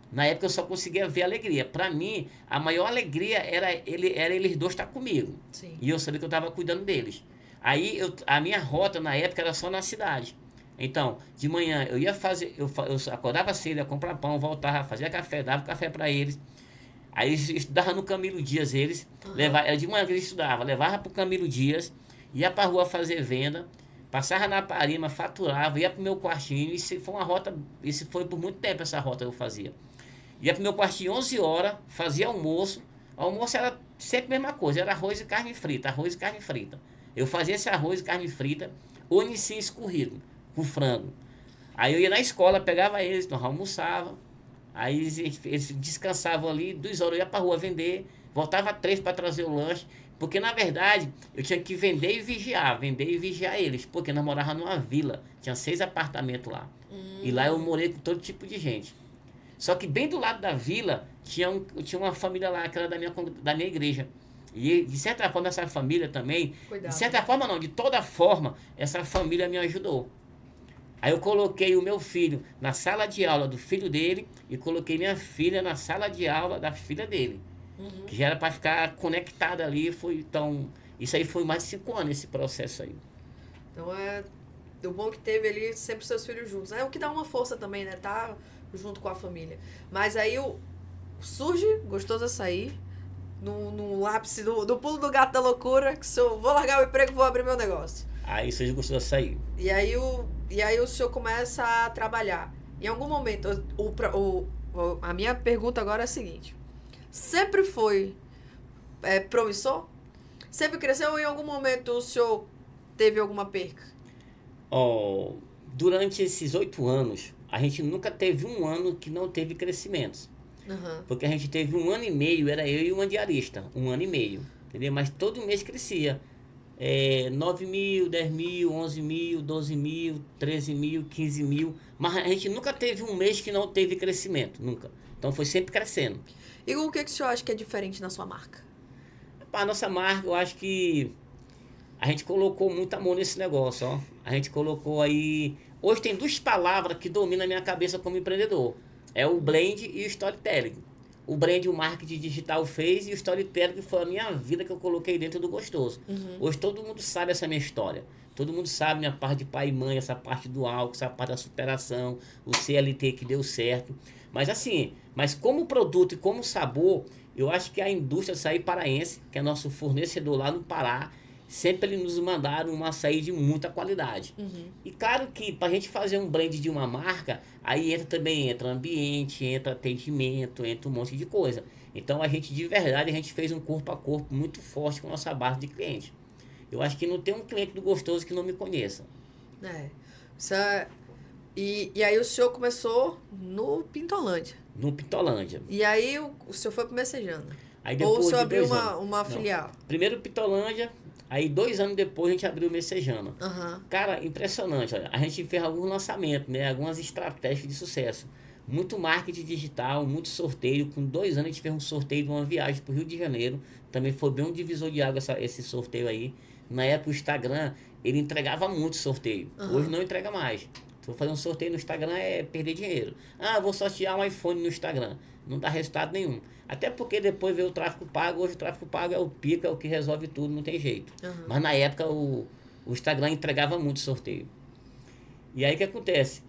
Na época, eu só conseguia ver alegria. Pra mim, a maior alegria era eles dois estar comigo. Sim. E eu sabia que eu estava cuidando deles. Aí, a minha rota na época era só na cidade. Então, de manhã eu ia fazer, eu acordava cedo, ia comprar pão, voltava, fazia café, dava café para eles. Aí eles estudavam no Camilo Dias, eles. Era de manhã que eles estudavam, levava pro Camilo Dias, ia pra rua fazer venda, passava na Parima, faturava, ia pro meu quartinho. Isso foi uma rota, isso foi por muito tempo essa rota que eu fazia. Ia pro meu quartinho 11 horas, fazia almoço. O almoço era sempre a mesma coisa, era arroz e carne frita, arroz e carne frita. Eu fazia esse arroz e carne frita, ou unicim escorrido, com frango. Aí eu ia na escola, pegava eles, nós almoçava. Aí eles descansavam ali, 2 horas eu ia pra rua vender, voltava 3 para trazer o lanche. Porque na verdade eu tinha que vender e vigiar eles. Porque nós morávamos numa vila, tinha 6 apartamentos lá. E lá eu morei com todo tipo de gente. Só que bem do lado da vila tinha uma família lá, que era da minha igreja. E de certa forma essa família também, Cuidado. De certa forma não, de toda forma, essa família me ajudou. Aí eu coloquei o meu filho na sala de aula do filho dele e coloquei minha filha na sala de aula da filha dele. Que já era para ficar conectada ali. Isso aí foi mais de 5 anos, esse processo aí. Então o bom que teve ali sempre seus filhos juntos. É o que dá uma força também, né? Tá junto com a família. Mas aí surge Gostoso Açaí, no ápice do pulo do gato da loucura, que se eu vou largar o emprego, vou abrir meu negócio. Aí surge Gostoso Açaí. E aí o senhor começa a trabalhar. Em algum momento, a minha pergunta agora é a seguinte: sempre foi promissor? Sempre cresceu ou em algum momento o senhor teve alguma perca? Durante esses 8 anos, a gente nunca teve um ano que não teve crescimentos. Porque a gente teve 1 ano e meio, era eu e uma diarista, 1 ano e meio, entendeu? Mas todo mês crescia. 9 mil, 10 mil, 11 mil, 12 mil, 13 mil, 15 mil. Mas a gente nunca teve um mês que não teve crescimento, nunca. Então foi sempre crescendo. E o que o senhor acha que é diferente na sua marca? A nossa marca, eu acho que a gente colocou muito amor nesse negócio, ó. A gente colocou aí... Hoje tem 2 palavras que dominam a minha cabeça como empreendedor. É o blend e o storytelling. O brand, o marketing digital fez, e o storytelling foi a minha vida que eu coloquei dentro do Gostoso. Hoje todo mundo sabe essa minha história. Todo mundo sabe minha parte de pai e mãe, essa parte do álcool, essa parte da superação, o CLT que deu certo. Mas assim, como produto e como sabor, eu acho que a indústria açaí paraense, que é nosso fornecedor lá no Pará, sempre eles nos mandaram um açaí de muita qualidade. E claro que para a gente fazer um brand de uma marca, aí entra ambiente, entra atendimento, entra um monte de coisa. Então a gente, de verdade, a gente fez um corpo a corpo muito forte com a nossa base de cliente. Eu acho que não tem um cliente do Gostoso que não me conheça. E aí o senhor começou no Pintolândia. No Pintolândia. E aí o senhor foi pro Messejana. Aí depois ou o senhor de abriu uma filial? Primeiro Pitolândia, aí 2 anos depois a gente abriu o Messejana. Cara, impressionante. Olha, a gente fez alguns lançamentos, né? Algumas estratégias de sucesso. Muito marketing digital, muito sorteio. Com 2 anos a gente fez um sorteio de uma viagem para o Rio de Janeiro. Também foi bem um divisor de água esse sorteio aí. Na época o Instagram, ele entregava muito sorteio. Hoje não entrega mais. Se for fazer um sorteio no Instagram é perder dinheiro. Vou sortear um iPhone no Instagram. Não dá resultado nenhum. Até porque depois veio o tráfego pago. Hoje o tráfego pago é o pico, é o que resolve tudo, não tem jeito. Mas na época o Instagram entregava muito sorteio. E aí o que acontece?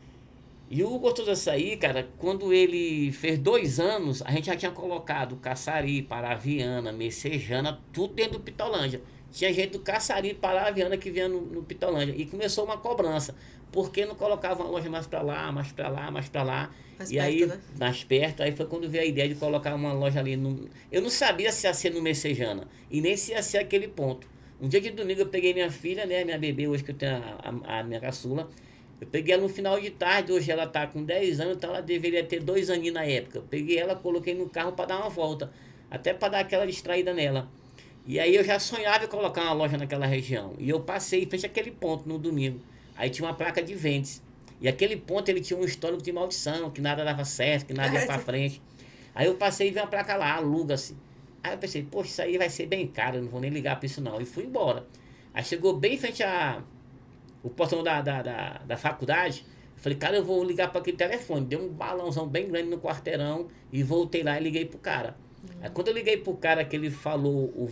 E o Gostoso Açaí, cara, quando ele fez 2 anos, a gente já tinha colocado Caçari, Paraviana, Messejana, tudo dentro do Pitolândia. Tinha gente do Caçari, Paraviana que vinha no Pitolândia. E começou uma cobrança. Por que não colocava uma loja mais pra lá, mais pra lá, mais pra lá? Mais e perto, aí, né? mais perto, aí foi quando veio a ideia de colocar uma loja ali. Eu não sabia se ia ser no Messejana. E nem se ia ser aquele ponto. Um dia de domingo eu peguei minha filha, né? Minha bebê, hoje que eu tenho a minha caçula. Eu peguei ela no final de tarde, hoje ela tá com 10 anos, então ela deveria ter 2 aninhos na época. Eu peguei ela, coloquei no carro para dar uma volta. Até para dar aquela distraída nela. E aí eu já sonhava em colocar uma loja naquela região. E eu passei em frente àquele ponto no domingo. Aí tinha uma placa de vendas. E aquele ponto ele tinha um histórico de maldição, que nada dava certo, que nada ia pra frente. Aí eu passei e vi uma placa lá, aluga-se. Aí eu pensei, poxa, isso aí vai ser bem caro, eu não vou nem ligar pra isso não. E fui embora. Aí chegou bem em frente o portão da faculdade. Eu falei, cara, eu vou ligar para aquele telefone. Deu um balãozão bem grande no quarteirão e voltei lá e liguei pro cara. Aí, quando eu liguei pro cara que ele falou o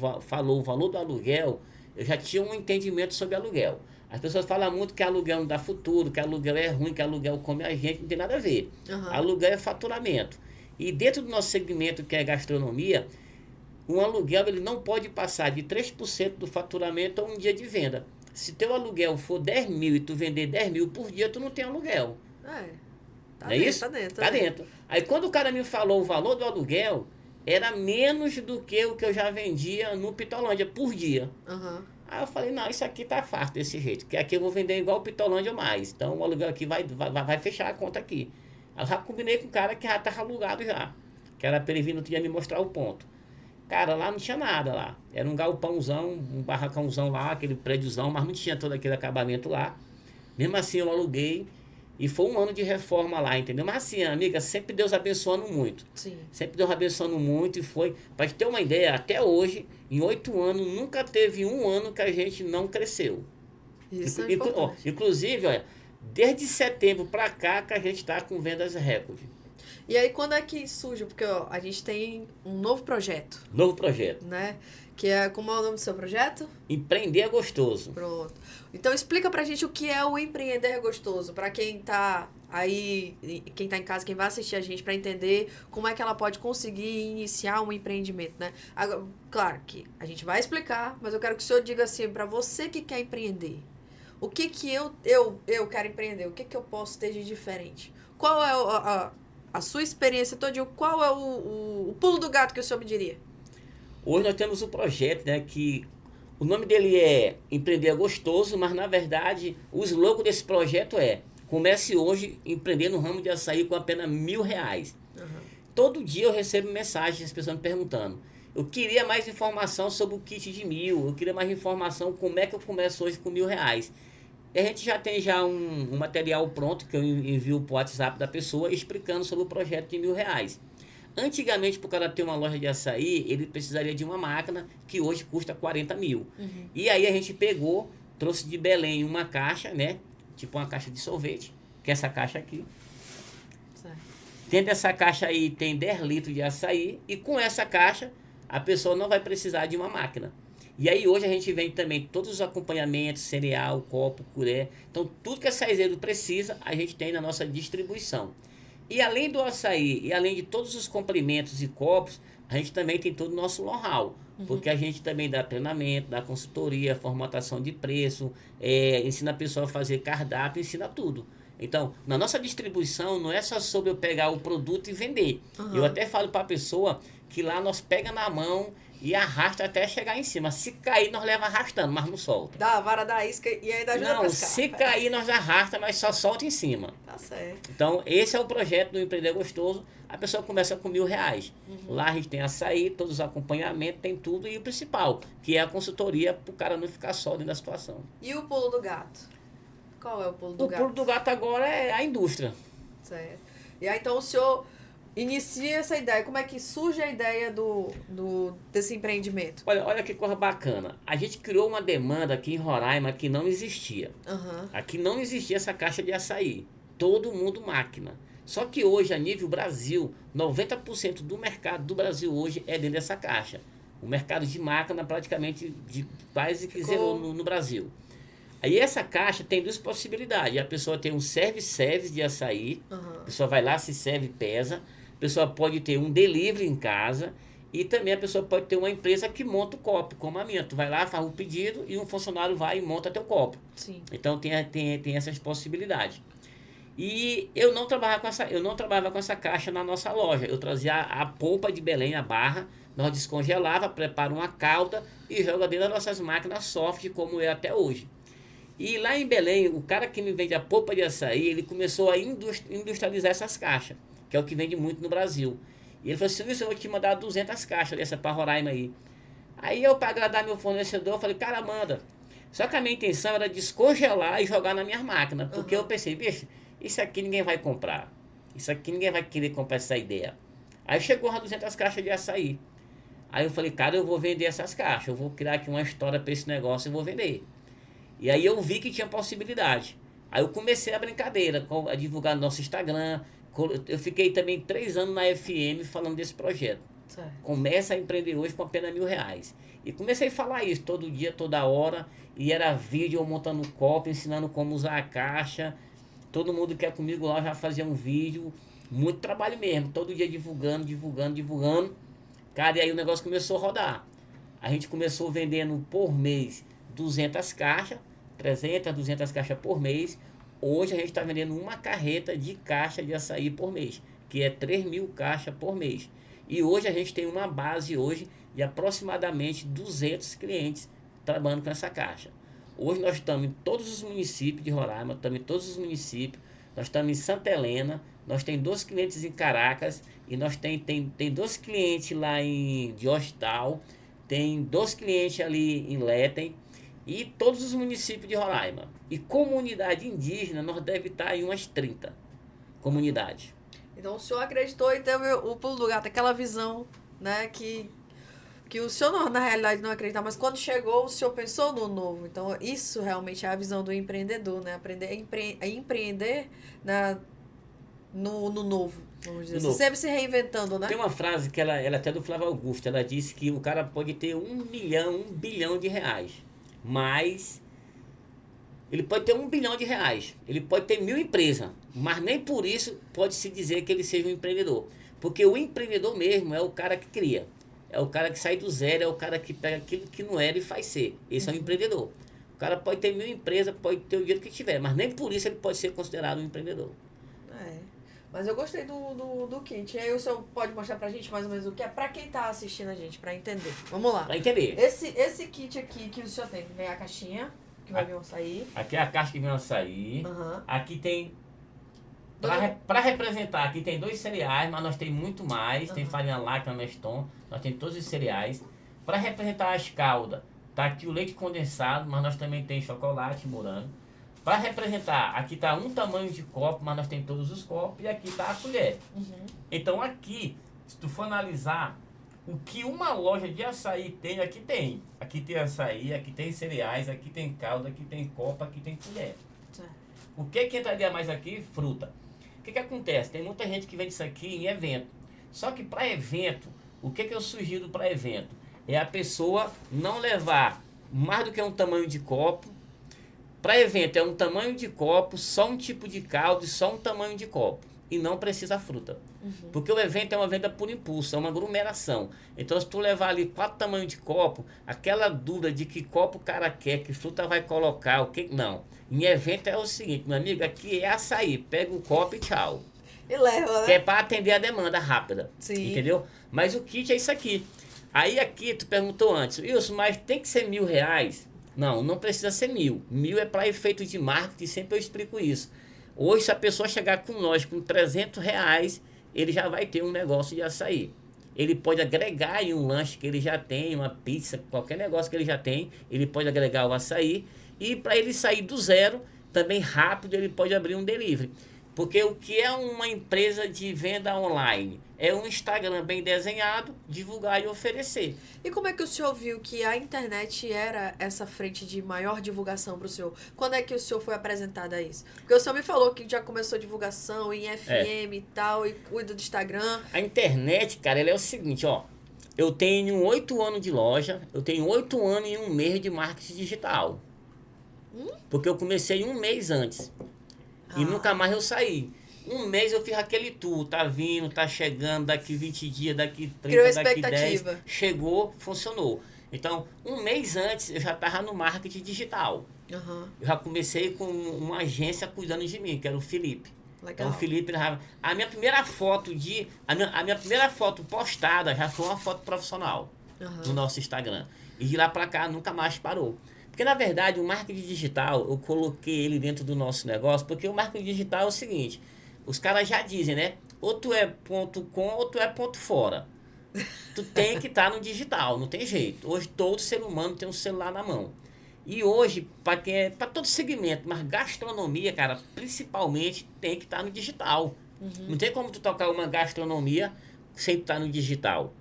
valor do aluguel, eu já tinha um entendimento sobre aluguel. As pessoas falam muito que aluguel não dá futuro, que aluguel é ruim, que aluguel come a gente, não tem nada a ver. Aluguel é faturamento. E dentro do nosso segmento, que é gastronomia, um aluguel ele não pode passar de 3% do faturamento a um dia de venda. Se teu aluguel for 10 mil e tu vender 10 mil por dia, tu não tem aluguel. Tá não dentro, é isso? Tá dentro. Aí quando o cara me falou o valor do aluguel, era menos do que o que eu já vendia no Pitolândia por dia. Aí eu falei, não, isso aqui tá fácil desse jeito, que aqui eu vou vender igual o Pitolândia ou mais. Então o aluguel aqui vai fechar a conta aqui. Aí eu já combinei com o cara que já tava alugado já. Que era pra ele vir no dia me mostrar o ponto. Cara, lá não tinha nada lá. Era um galpãozão, um barracãozão lá, aquele prédiozão, mas não tinha todo aquele acabamento lá. Mesmo assim eu aluguei e foi um ano de reforma lá, entendeu? Mas assim, amiga, sempre Deus abençoando muito. Sim. Sempre Deus abençoando muito e foi... Pra te ter uma ideia, até hoje, em 8 anos, nunca teve um ano que a gente não cresceu. Isso é importante. Inclusive, olha, desde setembro pra cá que a gente tá com vendas recorde. E aí, quando é que surge? Porque ó, a gente tem um novo projeto. Novo projeto. Né? Que é, como é o nome do seu projeto? Empreender é Gostoso. Pronto. Então, explica pra gente o que é o Empreender é Gostoso. Pra quem tá aí, quem tá em casa, quem vai assistir a gente, pra entender como é que ela pode conseguir iniciar um empreendimento, né? Agora, claro que a gente vai explicar, mas eu quero que o senhor diga assim, pra você que quer empreender. O que eu quero empreender? O que eu posso ter de diferente? Qual é a sua experiência todinha, qual é o pulo do gato que o senhor me diria? Hoje nós temos um projeto, né, que o nome dele é Empreender é Gostoso, mas na verdade o slogan desse projeto é comece hoje empreender no ramo de açaí com apenas R$1.000. Todo dia eu recebo mensagens das pessoas me perguntando, eu queria mais informação sobre o kit de 1.000, eu queria mais informação como é que eu começo hoje com R$1.000. E a gente já tem um material pronto que eu envio para o WhatsApp da pessoa explicando sobre o projeto de R$1.000. Antigamente, para o cara ter uma loja de açaí, ele precisaria de uma máquina que hoje custa 40 mil. E aí a gente pegou, trouxe de Belém uma caixa, né? Tipo uma caixa de sorvete, que é essa caixa aqui. Certo. Dentro dessa caixa aí tem 10 litros de açaí, e com essa caixa a pessoa não vai precisar de uma máquina. E aí hoje a gente vende também todos os acompanhamentos, cereal, copo, colher. Então tudo que a açaizeiro precisa, a gente tem na nossa distribuição. E além do açaí, e além de todos os complementos e copos, a gente também tem todo o nosso know-how. Porque a gente também dá treinamento, dá consultoria, formatação de preço, ensina a pessoa a fazer cardápio, ensina tudo. Então, na nossa distribuição, não é só sobre eu pegar o produto e vender. Eu até falo para a pessoa que lá nós pega na mão e arrasta até chegar em cima. Se cair, nós leva arrastando, mas não solta. Dá a vara da isca e ainda ajuda a pescar. Não, se cair, nós arrasta, mas só solta em cima. Tá certo. Então, esse é o projeto do Empreender Gostoso. A pessoa começa com R$1.000. Lá a gente tem açaí, todos os acompanhamentos, tem tudo. E o principal, que é a consultoria para o cara não ficar só dentro da situação. E o pulo do gato? Qual é o pulo do gato? O pulo do gato agora é a indústria. Certo. E aí, então, o senhor inicia essa ideia. Como é que surge a ideia desse empreendimento? Olha que coisa bacana. A gente criou uma demanda aqui em Roraima que não existia. Aqui não existia essa caixa de açaí. Todo mundo máquina. Só que hoje, a nível Brasil, 90% do mercado do Brasil hoje é dentro dessa caixa. O mercado de máquina praticamente quase que zerou no Brasil. Aí essa caixa tem duas possibilidades. A pessoa tem um service de açaí. A pessoa vai lá, se serve, pesa. A pessoa pode ter um delivery em casa. E também a pessoa pode ter uma empresa que monta o copo, como a minha. Tu vai lá, faz o pedido e um funcionário vai e monta teu copo. Sim. Então tem essas possibilidades. E eu não trabalhava com essa caixa na nossa loja. Eu trazia a polpa de Belém, a barra, nós descongelava, prepara uma calda e joga dentro das nossas máquinas soft, como é até hoje. E lá em Belém, o cara que me vende a polpa de açaí, ele começou a industrializar essas caixas, que é o que vende muito no Brasil. E ele falou assim: eu vou te mandar 200 caixas dessa para Roraima aí. Aí eu, para agradar meu fornecedor, falei: cara, manda. Só que a minha intenção era descongelar e jogar na minha máquina, porque eu pensei: bicho, isso aqui ninguém vai comprar. Isso aqui ninguém vai querer comprar essa ideia. Aí chegou as 200 caixas de açaí. Aí eu falei: cara, eu vou vender essas caixas. Eu vou criar aqui uma história para esse negócio e vou vender. E aí eu vi que tinha possibilidade. Aí eu comecei a brincadeira, a divulgar no nosso Instagram. Eu fiquei também 3 anos na FM falando desse projeto. Certo. Começa a empreender hoje com apenas R$1.000. E comecei a falar isso todo dia, toda hora. E era vídeo, eu montando copo, ensinando como usar a caixa. Todo mundo que é comigo lá já fazia um vídeo. Muito trabalho mesmo. Todo dia divulgando. Cara, e aí o negócio começou a rodar. A gente começou vendendo por mês 200 caixas. 300, 200 caixas por mês. Hoje a gente está vendendo uma carreta de caixa de açaí por mês, que é 3.000 caixas por mês. E hoje a gente tem uma base hoje de aproximadamente 200 clientes trabalhando com essa caixa. Hoje nós estamos em todos os municípios de Roraima, estamos em todos os municípios, nós estamos em Santa Helena, nós temos 2 clientes em Caracas, e nós tem 2 clientes lá em Diostal, tem 2 clientes ali em Letem, e todos os municípios de Roraima. E comunidade indígena, nós deve estar em umas 30 comunidades. Então o senhor acreditou e teve o pulo do gato, aquela visão, né, que o senhor não, na realidade não acreditava, mas quando chegou o senhor pensou no novo. Então isso realmente é a visão do empreendedor, né? Aprender a empreender no novo, vamos dizer assim. Sempre se reinventando, né? Tem uma frase que ela é até do Flávio Augusto, ela disse que o cara pode ter 1 bilhão de reais. Mas ele pode ter 1 bilhão de reais, ele pode ter 1.000 empresas, mas nem por isso pode-se dizer que ele seja um empreendedor. Porque o empreendedor mesmo é o cara que cria, é o cara que sai do zero, é o cara que pega aquilo que não era e faz ser. Esse é um empreendedor. O cara pode ter 1.000 empresas, pode ter o dinheiro que tiver, mas nem por isso ele pode ser considerado um empreendedor. Mas eu gostei do kit. E aí o senhor pode mostrar pra gente mais ou menos o que é pra quem tá assistindo a gente, pra entender. Vamos lá. Pra entender. Esse kit aqui que o senhor tem, vem a caixinha, que vai vir um açaí. Aqui é a caixa que vem um açaí. Aqui tem... Pra representar, aqui tem 2 cereais, mas nós temos muito mais. Tem farinha láctea, Neston, nós temos todos os cereais. Pra representar as caldas, tá aqui o leite condensado, mas nós também tem chocolate, morango. Para representar, aqui está um tamanho de copo, mas nós temos todos os copos, e aqui está a colher. Então aqui se tu for analisar o que uma loja de açaí tem, aqui tem. Aqui tem açaí, aqui tem cereais, aqui tem calda, aqui tem copa, aqui tem colher. O que entraria mais aqui? Fruta. O que acontece? Tem muita gente que vende isso aqui em evento. Só que para evento, o que eu sugiro para evento? É a pessoa não levar mais do que um tamanho de copo. Para evento é um tamanho de copo, só um tipo de caldo e só um tamanho de copo. E não precisa fruta. Porque o evento é uma venda por impulso, é uma aglomeração. Então, se tu levar ali 4 tamanhos de copo, aquela dúvida de que copo o cara quer, que fruta vai colocar, o que não. Em evento é o seguinte, meu amigo, aqui é açaí, pega o copo e tchau. E leva, né? Que é para atender a demanda rápida. Sim. Entendeu? Mas o kit é isso aqui. Aí aqui, tu perguntou antes, Wilson, mas tem que ser R$1.000? Não, não precisa ser 1.000. 1.000 é para efeito de marketing, sempre eu explico isso. Hoje, se a pessoa chegar com nós com R$300, ele já vai ter um negócio de açaí. Ele pode agregar em um lanche que ele já tem, uma pizza, qualquer negócio que ele já tem, ele pode agregar o açaí. E para ele sair do zero, também rápido, ele pode abrir um delivery. Porque o que é uma empresa de venda online? É um Instagram bem desenhado, divulgar e oferecer. E como é que o senhor viu que a internet era essa frente de maior divulgação para o senhor? Quando é que o senhor foi apresentado a isso? Porque o senhor me falou que já começou divulgação em FM e tal, e cuida do Instagram. A internet, cara, ela é o seguinte, ó. Eu tenho 8 anos de loja, eu tenho 8 anos e 1 mês de marketing digital. Porque eu comecei 1 mês antes. E nunca mais eu saí. 1 mês eu fiz aquele tour, tá vindo, tá chegando, daqui 20 dias, daqui 30, criou daqui expectativa. 10. Chegou, funcionou. Então, 1 mês antes eu já estava no marketing digital. Eu já comecei com uma agência cuidando de mim, que era o Felipe. Legal. Então, o Felipe, a minha primeira foto a minha primeira foto postada já foi uma foto profissional no nosso Instagram. E de lá pra cá nunca mais parou. Porque, na verdade, o marketing digital, eu coloquei ele dentro do nosso negócio, porque o marketing digital é o seguinte, os caras já dizem, né? Ou tu é ponto com, ou tu é ponto fora. Tu tem que estar no digital, não tem jeito. Hoje todo ser humano tem um celular na mão. E hoje, para todo segmento, mas gastronomia, cara, principalmente, tem que estar no digital. Não tem como tu tocar uma gastronomia sem estar no digital.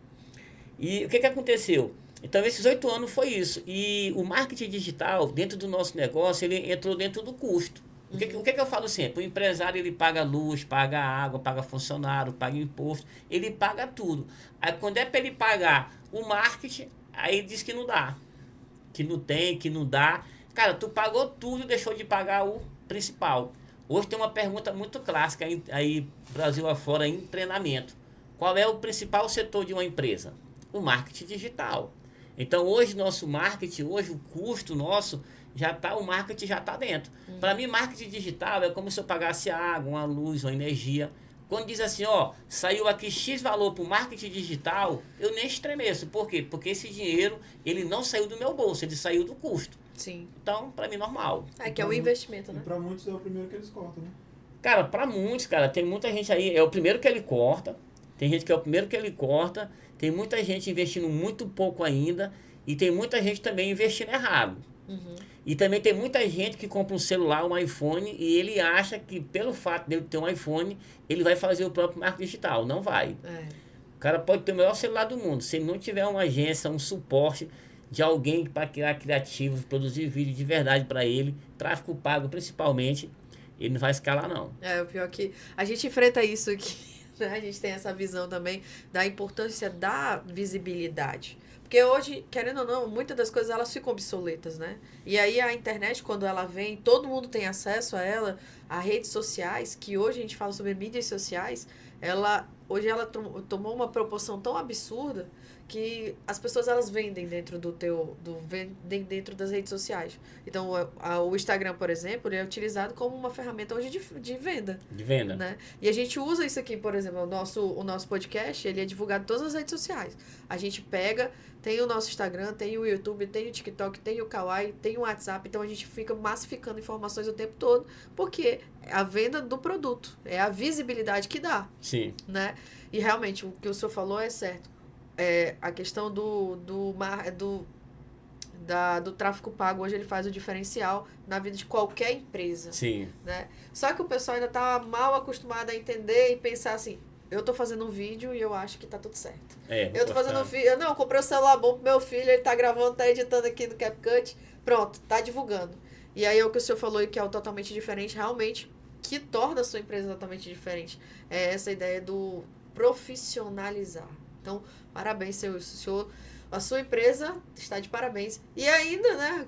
E o que aconteceu? Então, esses 8 anos foi isso. E o marketing digital, dentro do nosso negócio, ele entrou dentro do custo. O que eu falo sempre? O empresário, ele paga luz, paga água, paga funcionário, paga imposto, ele paga tudo. Aí, quando é para ele pagar o marketing, aí ele diz que não dá. Que não tem, que não dá. Cara, tu pagou tudo e deixou de pagar o principal. Hoje tem uma pergunta muito clássica aí Brasil afora, em treinamento. Qual é o principal setor de uma empresa? O marketing digital. Então, hoje, nosso marketing, hoje o custo nosso, o marketing já está dentro. Para mim, marketing digital é como se eu pagasse água, uma luz, uma energia. Quando diz assim, ó, saiu aqui X valor para o marketing digital, eu nem estremeço. Por quê? Porque esse dinheiro, ele não saiu do meu bolso, ele saiu do custo. Sim. Então, para mim, normal. É que é um investimento, né? E para muitos é o primeiro que eles cortam, né? Cara, para muitos, cara, tem muita gente aí, é o primeiro que ele corta. Tem gente que é o primeiro que ele corta. Tem muita gente investindo muito pouco ainda e tem muita gente também investindo errado. E também tem muita gente que compra um celular, um iPhone, e ele acha que pelo fato dele ter um iPhone, ele vai fazer o próprio marketing digital. Não vai. O cara pode ter o melhor celular do mundo. Se ele não tiver uma agência, um suporte de alguém para criar criativos, produzir vídeo de verdade para ele, tráfego pago principalmente, ele não vai escalar não. O pior que a gente enfrenta isso aqui. A gente tem essa visão também da importância da visibilidade. Porque hoje, querendo ou não, muitas das coisas elas ficam obsoletas, né? E aí a internet, quando ela vem, todo mundo tem acesso a ela, a redes sociais, que hoje a gente fala sobre mídias sociais, hoje ela tomou uma proporção tão absurda que as pessoas elas vendem dentro vendem dentro das redes sociais. Então, o Instagram, por exemplo, ele é utilizado como uma ferramenta hoje de venda. De venda. Né? E a gente usa isso aqui, por exemplo, o nosso podcast, ele é divulgado em todas as redes sociais. A gente pega, tem o nosso Instagram, tem o YouTube, tem o TikTok, tem o Kawaii, tem o WhatsApp, então a gente fica massificando informações o tempo todo, porque é a venda do produto, é a visibilidade que dá. Sim. Né? E realmente, o que o senhor falou é certo. A questão do tráfego pago hoje ele faz o diferencial na vida de qualquer empresa. Sim. Né? Só que o pessoal ainda está mal acostumado a entender e pensar assim, eu tô fazendo um vídeo e eu acho que tá tudo certo. Eu tô fazendo um vídeo, não, eu comprei um celular bom pro meu filho, ele tá gravando, tá editando aqui no CapCut, pronto, tá divulgando. E aí é o que o senhor falou, que é o totalmente diferente, realmente, que torna a sua empresa totalmente diferente. É essa ideia do profissionalizar. Então, parabéns, senhor. A sua empresa está de parabéns. E ainda, né,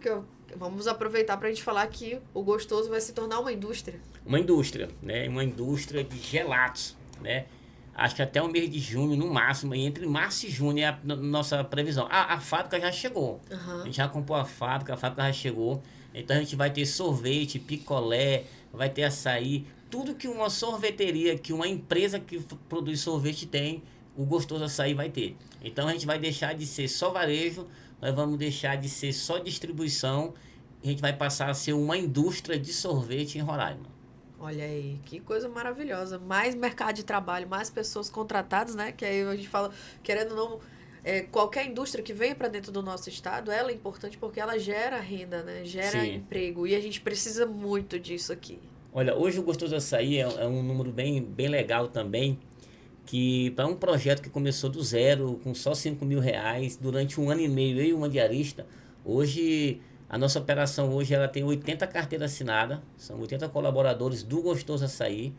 vamos aproveitar para a gente falar que o Gostoso vai se tornar uma indústria. Uma indústria, né? Uma indústria de gelatos, né? Acho que até o mês de junho, no máximo, e entre março e junho é a nossa previsão. A fábrica já chegou. Uhum. A gente já comprou a fábrica já chegou. Então a gente vai ter sorvete, picolé, vai ter açaí, tudo que uma sorveteria, que uma empresa que produz sorvete tem, o Gostoso Açaí vai ter. Então a gente vai deixar de ser só varejo, nós vamos deixar de ser só distribuição, a gente vai passar a ser uma indústria de sorvete em Roraima. Olha aí, que coisa maravilhosa. Mais mercado de trabalho, mais pessoas contratadas, né? Que aí a gente fala, querendo ou não, qualquer indústria que venha para dentro do nosso estado, ela é importante porque ela gera renda, né? Gera Sim. emprego. E a gente precisa muito disso aqui. Olha, hoje o Gostoso Açaí é um número bem legal também, que para um projeto que começou do zero, com só R$5.000, durante 1 ano e meio, eu e uma diarista, hoje, a nossa operação hoje, ela tem 80 carteiras assinadas, são 80 colaboradores do Gostoso Açaí.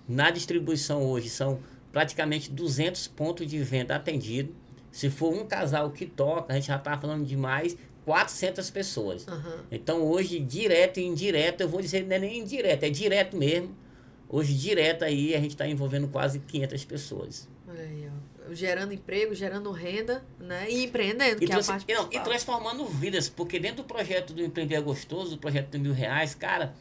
Na distribuição hoje, são praticamente 200 pontos de venda atendidos. Se for um casal que toca, a gente já está falando de mais 400 pessoas. Uhum. Então, hoje, direto e indireto, eu vou dizer, não é nem indireto, é direto mesmo. Hoje, direto aí, a gente está envolvendo quase 500 pessoas. Olha aí, ó. Gerando emprego, gerando renda, né? E empreendendo, que é a parte principal. E transformando vidas, porque dentro do projeto do Empreender é Gostoso, do projeto do R$1.000, cara,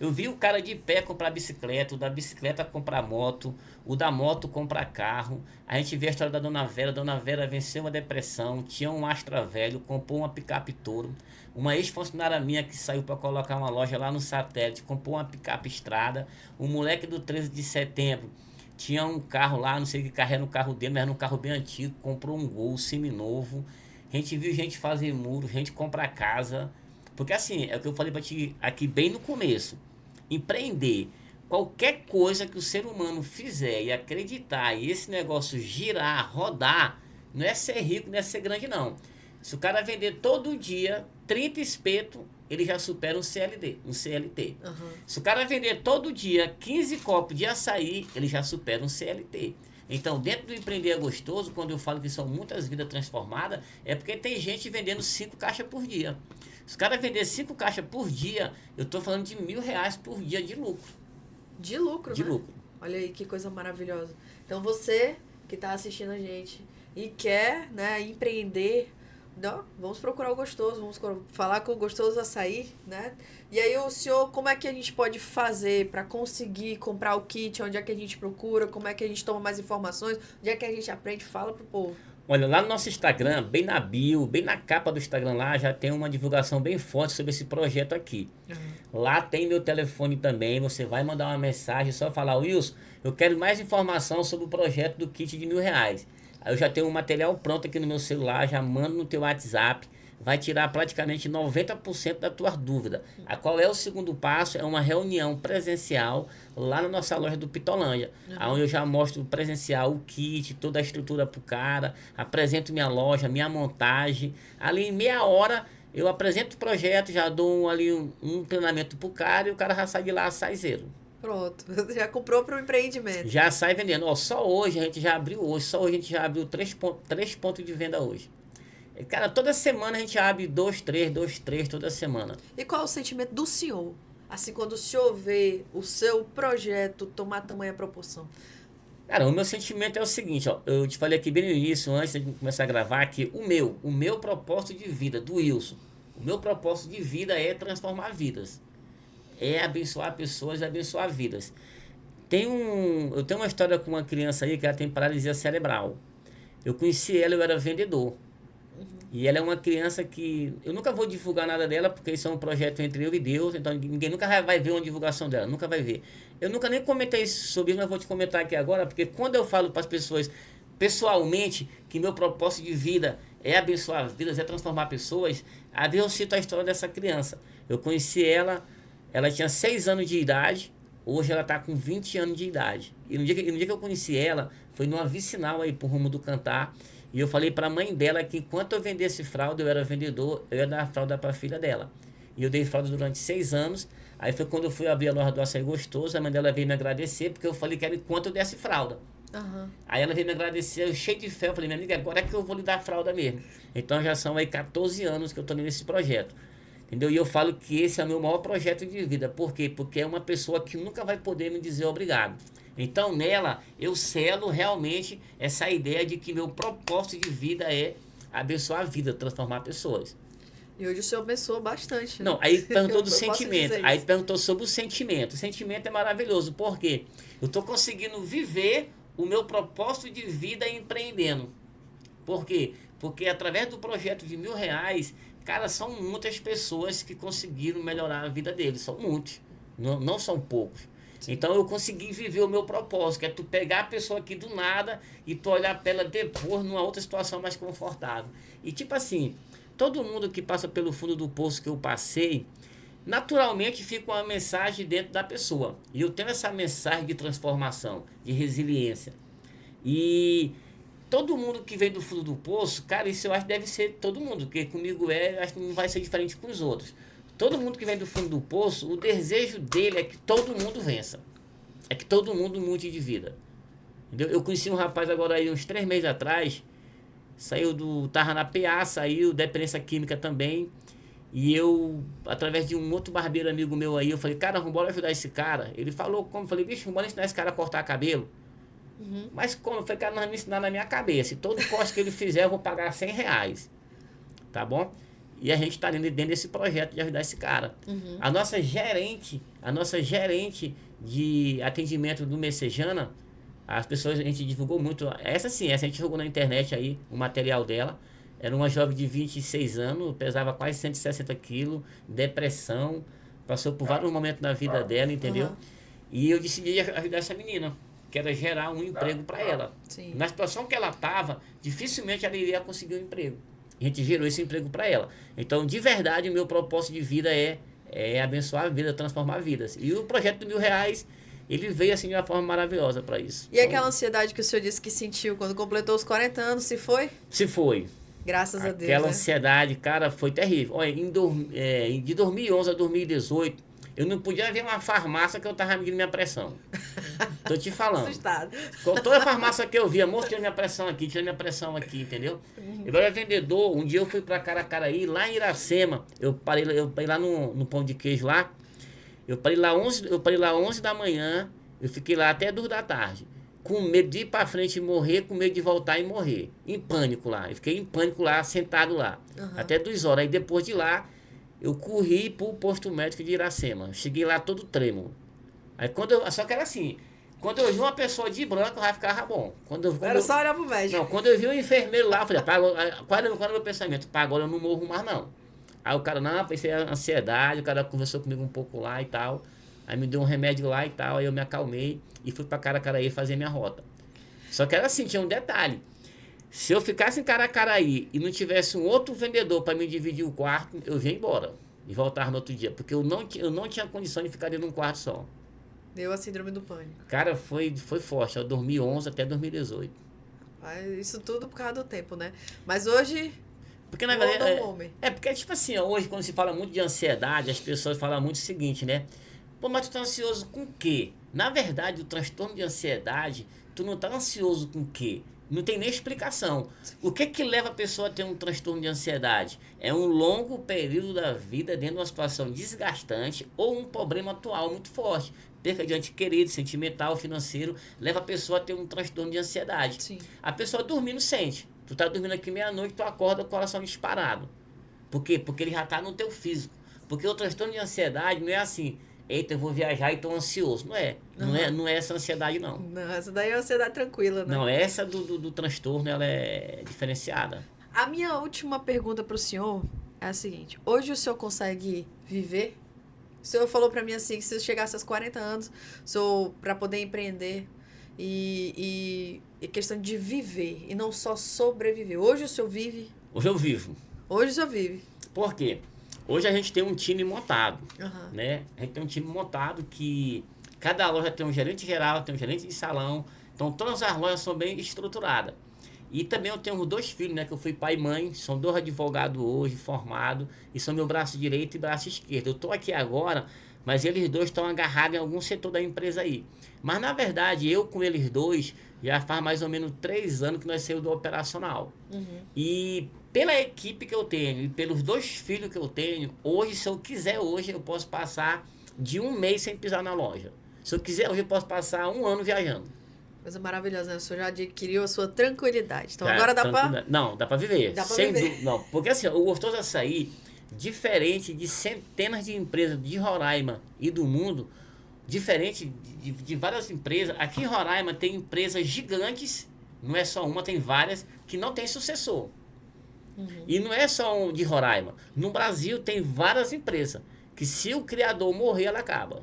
eu vi o cara de pé comprar bicicleta, o da bicicleta comprar moto, o da moto comprar carro. A gente vê a história da Dona Vera venceu uma depressão, tinha um Astra velho, comprou uma picape Toro. Uma ex-funcionária minha que saiu para colocar uma loja lá no Satélite, comprou uma picape Estrada. O moleque do 13 de setembro tinha um carro lá, não sei que carro era no carro dele, mas era um carro bem antigo, comprou um Gol seminovo. A gente viu gente fazer muro, gente comprar casa. Porque assim, é o que eu falei para ti aqui bem no começo. Empreender, qualquer coisa que o ser humano fizer e acreditar e esse negócio girar, rodar, não é ser rico, não é ser grande não. Se o cara vender todo dia 30 espetos, ele já supera um CLT. Uhum. Se o cara vender todo dia 15 copos de açaí, ele já supera um CLT. Então, dentro do Empreender é Gostoso, quando eu falo que são muitas vidas transformadas, é porque tem gente vendendo 5 caixas por dia. Se o cara vender 5 caixas por dia, eu estou falando de R$1.000 por dia de lucro. De lucro, De né? lucro. Olha aí que coisa maravilhosa. Então você que está assistindo a gente e quer, né, empreender, não, vamos procurar o Gostoso, vamos falar com o Gostoso Açaí, né? E aí o senhor, como é que a gente pode fazer para conseguir comprar o kit? Onde é que a gente procura? Como é que a gente toma mais informações? Onde é que a gente aprende? Fala pro povo. Olha, lá no nosso Instagram, bem na bio, bem na capa do Instagram lá, já tem uma divulgação bem forte sobre esse projeto aqui. Uhum. Lá tem meu telefone também, você vai mandar uma mensagem, só falar, Wilson, eu quero mais informação sobre o projeto do kit de R$1.000. Aí eu já tenho um material pronto aqui no meu celular, já mando no teu WhatsApp, vai tirar praticamente 90% da tua dúvida. A qual é o segundo passo? É uma reunião presencial lá na nossa loja do Pitolândia, onde eu já mostro presencial o kit, toda a estrutura pro cara, apresento minha loja, minha montagem. Ali em meia hora eu apresento o projeto, já dou ali um treinamento pro cara e o cara já sai de lá, sai zero. Pronto, já comprou para o empreendimento. Já sai vendendo. Ó, só hoje a gente já abriu 3 pontos de venda hoje. Cara, toda semana a gente abre 2, 3 toda semana. E qual é o sentimento do senhor? Assim, quando o senhor vê o seu projeto tomar tamanha proporção. Cara, o meu sentimento é o seguinte, ó. Eu te falei aqui bem no início, antes de começar a gravar, que o meu propósito de vida, do Wilson, o meu propósito de vida é transformar vidas. É abençoar pessoas e abençoar vidas. Eu tenho uma história com uma criança aí que ela tem paralisia cerebral. Eu conheci ela, eu era vendedor. E ela é uma criança que... Eu nunca vou divulgar nada dela, porque isso é um projeto entre eu e Deus, então ninguém nunca vai ver uma divulgação dela, nunca vai ver. Eu nunca nem comentei sobre isso, mas vou te comentar aqui agora, porque quando eu falo para as pessoas, pessoalmente, que meu propósito de vida é abençoar vidas, é transformar pessoas, aí eu cito a história dessa criança. Eu conheci ela tinha 6 anos de idade, Hoje ela está com 20 anos de idade. E no dia que eu conheci ela, foi numa vicinal aí pro rumo do Cantar. E eu falei para a mãe dela que enquanto eu vendesse fralda, eu era vendedor, eu ia dar fralda para a filha dela. E eu dei fralda durante 6 anos. Aí foi quando eu fui abrir a loja do Açaí Gostoso, a mãe dela veio me agradecer, porque eu falei que era enquanto eu desse fralda. Uhum. Aí ela veio me agradecer, eu cheio de fé, eu falei, minha amiga, agora é que eu vou lhe dar fralda mesmo. Então já são aí 14 anos que eu estou nesse projeto. Entendeu? E eu falo que esse é o meu maior projeto de vida. Por quê? Porque é uma pessoa que nunca vai poder me dizer obrigado. Então nela eu selo realmente essa ideia de que meu propósito de vida é abençoar a vida, transformar pessoas. E hoje o senhor abençoou bastante. Né? Não, aí perguntou do sentimento. Aí perguntou sobre o sentimento. O sentimento é maravilhoso. Por quê? Eu estou conseguindo viver o meu propósito de vida empreendendo. Por quê? Porque através do projeto de R$1.000, cara, são muitas pessoas que conseguiram melhorar a vida deles. São muitos. Não são poucos. Sim. Então eu consegui viver o meu propósito, que é tu pegar a pessoa aqui do nada e tu olhar para ela depois numa outra situação mais confortável. E tipo assim, todo mundo que passa pelo fundo do poço que eu passei, naturalmente fica uma mensagem dentro da pessoa. E eu tenho essa mensagem de transformação, de resiliência. E todo mundo que vem do fundo do poço, cara, isso eu acho que deve ser todo mundo, porque comigo acho que não vai ser diferente com os outros. Todo mundo que vem do fundo do poço, o desejo dele é que todo mundo vença. É que todo mundo mude de vida. Entendeu? Eu conheci um rapaz agora aí, uns 3 meses atrás, tava na PA, saiu, dependência química também. E eu, através de um outro barbeiro amigo meu aí, eu falei, cara, vamos ajudar esse cara. Ele falou como? Eu falei, bicho, vamos ensinar esse cara a cortar cabelo. Uhum. Mas como? Eu falei, cara, não vai me ensinar na minha cabeça. E todo corte que ele fizer, eu vou pagar R$100. Tá bom? E a gente está dentro desse projeto de ajudar esse cara. Uhum. A nossa gerente de atendimento do Messejana, as pessoas, a gente divulgou muito. Essa sim, a gente divulgou na internet aí o material dela. Era uma jovem de 26 anos, pesava quase 160 quilos, depressão, passou por vários momentos na vida dela, entendeu? Uhum. E eu decidi ajudar essa menina, que era gerar um emprego para ela. Sim. Na situação que ela estava, dificilmente ela iria conseguir um emprego. A gente gerou esse emprego para ela. Então, de verdade, o meu propósito de vida é abençoar a vida, transformar vidas. E o projeto do R$1.000, ele veio assim de uma forma maravilhosa para isso. E então, aquela ansiedade que o senhor disse que sentiu quando completou os 40 anos, se foi? Se foi. Graças a Deus. Aquela ansiedade, cara, foi terrível. Olha, de 2011 a 2018, eu não podia ver uma farmácia que eu tava medindo minha pressão. Tô te falando. Assustado. Toda farmácia que eu via, moço, tira minha pressão aqui, entendeu? Eu era vendedor, um dia eu fui pra Caracaraí, lá em Iracema, eu parei lá no pão de queijo lá, eu parei lá 11 da manhã, eu fiquei lá até 2 da tarde, com medo de ir pra frente e morrer, com medo de voltar e morrer, em pânico lá, eu fiquei em pânico lá, sentado lá, até 2 horas, aí depois de lá, eu corri pro posto médico de Iracema. Cheguei lá todo trêmolo. Aí só que era assim, quando eu vi uma pessoa de branco, já ficava bom. Era só olhar pro médico. Não, quando eu vi um enfermeiro lá, eu falei, qual era o meu pensamento? Pá, agora eu não morro mais não. Aí o cara, não, pensei em ansiedade, o cara conversou comigo um pouco lá e tal. Aí me deu um remédio lá e tal, aí eu me acalmei e fui pra Caracaraí fazer minha rota. Só que era assim, tinha um detalhe. Se eu ficasse em Caracaraí e não tivesse um outro vendedor para me dividir o quarto, eu vinha embora e voltava no outro dia. Porque eu não tinha condição de ficar dentro de um quarto só. Deu a síndrome do pânico. Cara, foi forte. Eu 2011 até 2018. Isso tudo por causa do tempo, né? Mas hoje... Porque na verdade... porque tipo assim, hoje quando se fala muito de ansiedade, as pessoas falam muito o seguinte, né? Pô, mas tu tá ansioso com o quê? Na verdade, o transtorno de ansiedade, tu não tá ansioso com o quê? Não tem nem explicação. O que leva a pessoa a ter um transtorno de ansiedade? É um longo período da vida dentro de uma situação desgastante ou um problema atual muito forte. Perca de ente querido, sentimental, financeiro, leva a pessoa a ter um transtorno de ansiedade. Sim. A pessoa dormindo sente. Tu tá dormindo aqui meia-noite, tu acorda com o coração disparado. Por quê? Porque ele já tá no teu físico. Porque o transtorno de ansiedade não é assim... Eita, eu vou viajar e estou ansioso. Não é. Não é essa ansiedade, não. Não, essa daí é uma ansiedade tranquila, né? Não, essa do transtorno, ela é diferenciada. A minha última pergunta para o senhor é a seguinte. Hoje o senhor consegue viver? O senhor falou para mim assim, que se eu chegasse aos 40 anos, para poder empreender e questão de viver e não só sobreviver. Hoje o senhor vive? Hoje eu vivo. Hoje o senhor vive. Por quê? Hoje a gente tem um time montado, né? A gente tem um time montado que Cada loja tem um gerente geral, tem um gerente de salão. Então, todas as lojas são bem estruturadas. E também eu tenho 2 filhos, né? Que eu fui pai e mãe. São 2 advogados hoje, formados. E são meu braço direito e braço esquerdo. Eu estou aqui agora, mas eles 2 estão agarrados em algum setor da empresa aí. Mas, na verdade, eu com eles 2, já faz mais ou menos 3 anos que nós saímos do operacional. E pela equipe que eu tenho e pelos 2 filhos que eu tenho, hoje, se eu quiser hoje, eu posso passar de 1 mês sem pisar na loja. Se eu quiser hoje, eu posso passar 1 ano viajando. Coisa maravilhosa, né? O senhor já adquiriu a sua tranquilidade. Então agora dá pra... Não, dá pra viver. Dá pra viver. Não, porque assim, o Gostoso Açaí, diferente de centenas de empresas de Roraima e do mundo, diferente de várias empresas, aqui em Roraima tem empresas gigantes, não é só uma, tem várias, que não tem sucessor. E não é só um de Roraima. No Brasil tem várias empresas, que se o criador morrer, ela acaba.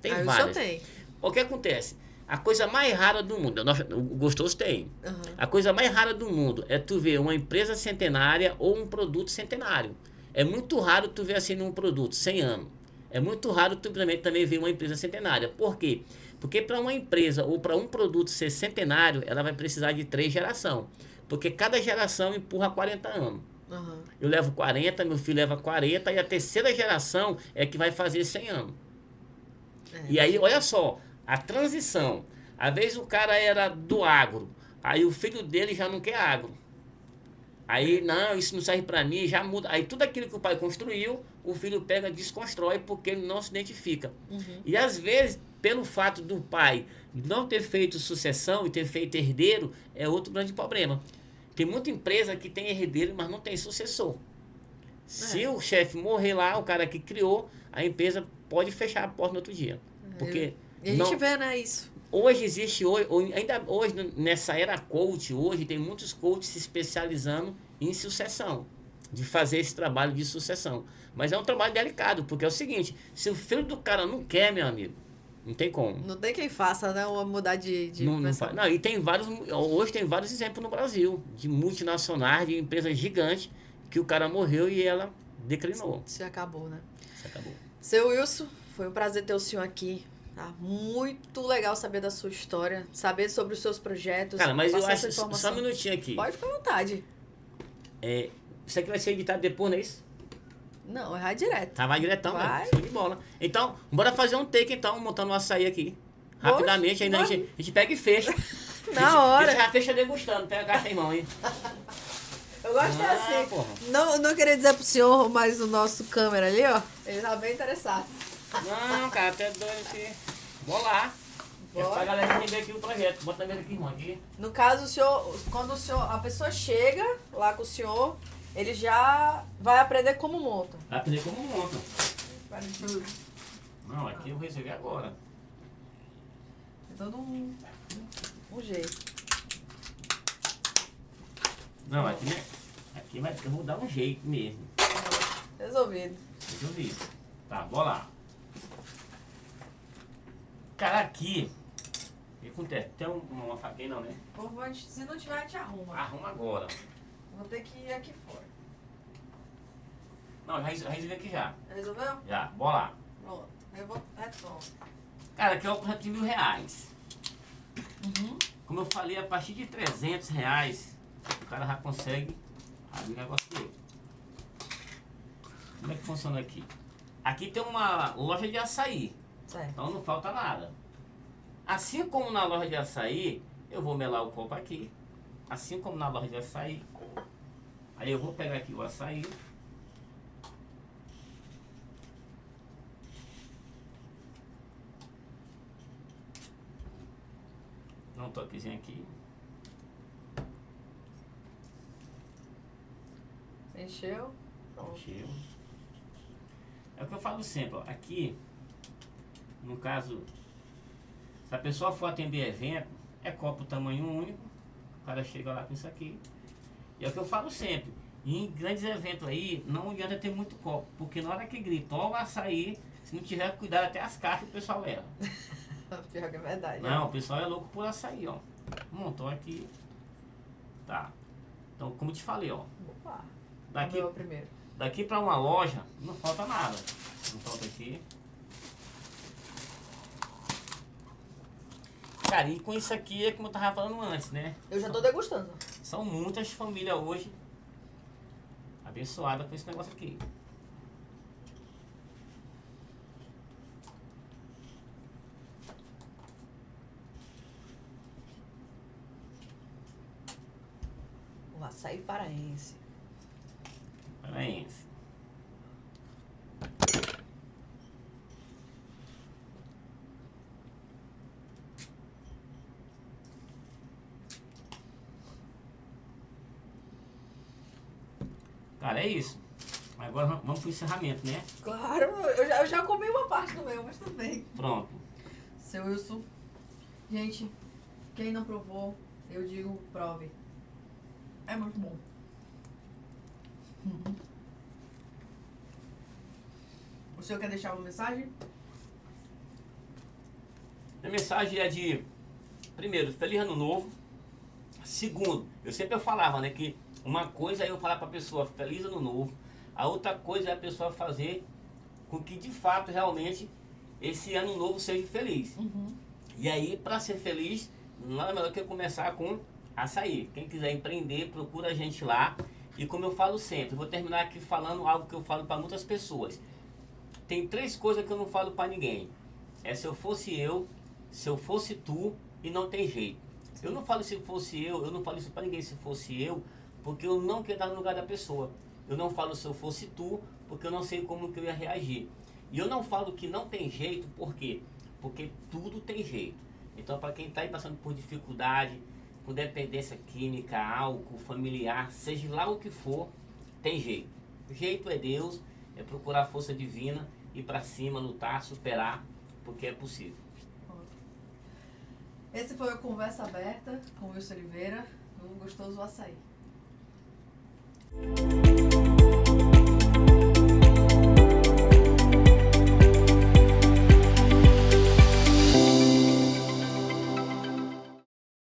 Tem várias. Só tem. O que acontece? A coisa mais rara do mundo, o Gostoso tem. A coisa mais rara do mundo é tu ver uma empresa centenária ou um produto centenário. É muito raro tu ver assim num produto 100 anos. É muito raro tu também ver uma empresa centenária. Por quê? Porque para uma empresa ou para um produto ser centenário, ela vai precisar de 3 gerações. Porque cada geração empurra 40 anos. Eu levo 40, meu filho leva 40 e a terceira geração é que vai fazer 100 anos. E aí, olha só, a transição. Às vezes o cara era do agro, aí o filho dele já não quer agro. Aí, não, isso não serve para mim, já muda. Aí tudo aquilo que o pai construiu, o filho pega e desconstrói porque ele não se identifica. E às vezes, pelo fato do pai não ter feito sucessão e ter feito herdeiro, é outro grande problema. Tem muita empresa que tem herdeiro, mas não tem sucessor. Se o chefe morrer lá, o cara que criou, a empresa pode fechar a porta no outro dia. Porque e a gente vê, né, isso. Hoje existe, ainda hoje, nessa era coach, hoje tem muitos coaches se especializando em sucessão, de fazer esse trabalho de sucessão. Mas é um trabalho delicado, porque é o seguinte, se o filho do cara não quer, meu amigo, não tem como. Não tem quem faça, né, uma mudar de não, e tem vários, hoje tem vários exemplos no Brasil, de multinacionais, de empresas gigantes, que o cara morreu e ela declinou. Se acabou, né? Se acabou. Seu Wilson, foi um prazer ter o senhor aqui. Tá? Muito legal saber da sua história, saber sobre os seus projetos. Cara, mas eu acho, só um minutinho aqui. Pode ficar à vontade. Isso aqui vai ser editado depois, não é isso? Não, vai direto. Tá, vai diretão, vai. Show de bola. Então, bora fazer um take então, montando um açaí aqui. Rapidamente, ainda a gente pega e fecha. Na hora. A gente já fecha degustando, pega a caixa em mão aí. Eu gosto assim. Não queria dizer pro senhor, mas o nosso câmera ali, ó, ele tá bem interessado. Não, cara, até doido aqui. Vou lá. Pra galera entender aqui o projeto. Bota a mesa aqui, irmão. Aqui. No caso, o senhor, quando a pessoa chega lá com o senhor, ele já vai aprender como monta. Vai aprender como monta. Não, aqui eu resolvi agora. É todo um jeito. Não, aqui vai, eu vou dar um jeito mesmo. Resolvido. Tá, bora lá. Cara, aqui, o que acontece? Tem uma faquinha não, né? Se não tiver, te arruma. Arruma agora. Vou ter que ir aqui fora. Não, já resolvi aqui já. Resolveu? Já, bora lá. Pronto. Eu vou retorno. Cara, aqui é o projeto de R$1.000. Como eu falei, a partir de R$300, o cara já consegue abrir o negócio dele. Como é que funciona aqui? Aqui tem uma loja de açaí. Certo. Então não falta nada. Assim como na loja de açaí, eu vou melar o copo aqui. Assim como na loja de açaí. Aí eu vou pegar aqui o açaí. Dá um toquezinho aqui. Encheu? Pronto. Encheu. É o que eu falo sempre, ó. Aqui, no caso, se a pessoa for atender evento, é copo tamanho único, o cara chega lá com isso aqui. E é o que eu falo sempre, em grandes eventos aí, não adianta ter muito copo, porque na hora que grita, ó, o açaí, se não tiver cuidado, até as caixas o pessoal leva. Pior que é verdade. Não, o pessoal é louco por açaí, ó. Montou aqui. Tá. Então, como eu te falei, ó. Opa. Primeiro. Daqui pra uma loja, não falta nada. Não falta aqui. Cara, e com isso aqui é como eu tava falando antes, né? Eu já tô degustando. São muitas famílias hoje abençoadas com esse negócio aqui. O açaí paraense. Paraense. Cara, é isso. Agora vamos pro encerramento, né? Claro, eu já comi uma parte do meu, mas tudo bem. Pronto. Seu Wilson, gente, quem não provou, eu digo, prove. É muito bom. O senhor quer deixar uma mensagem? A mensagem é de, primeiro, feliz ano novo. Segundo, eu sempre falava, né, que uma coisa é eu falar para a pessoa feliz ano novo, a outra coisa é a pessoa fazer com que de fato realmente esse ano novo seja feliz. E aí, para ser feliz, nada melhor que eu começar com açaí. Quem quiser empreender, procura a gente lá. E como eu falo sempre, eu vou terminar aqui falando algo que eu falo para muitas pessoas. Tem 3 coisas que eu não falo para ninguém. É se eu fosse tu e não tem jeito. Eu não falo se fosse eu não falo isso para ninguém se fosse eu, porque eu não quero estar no lugar da pessoa. Eu não falo se eu fosse tu, porque eu não sei como que eu ia reagir. E eu não falo que não tem jeito, por quê? Porque tudo tem jeito. Então, para quem está aí passando por dificuldade, com dependência química, álcool, familiar, seja lá o que for, tem jeito. O jeito é Deus, é procurar a força divina, ir para cima, lutar, superar, porque é possível. Esse foi o Conversa Aberta com o Wilson Oliveira, no Gostoso Açaí.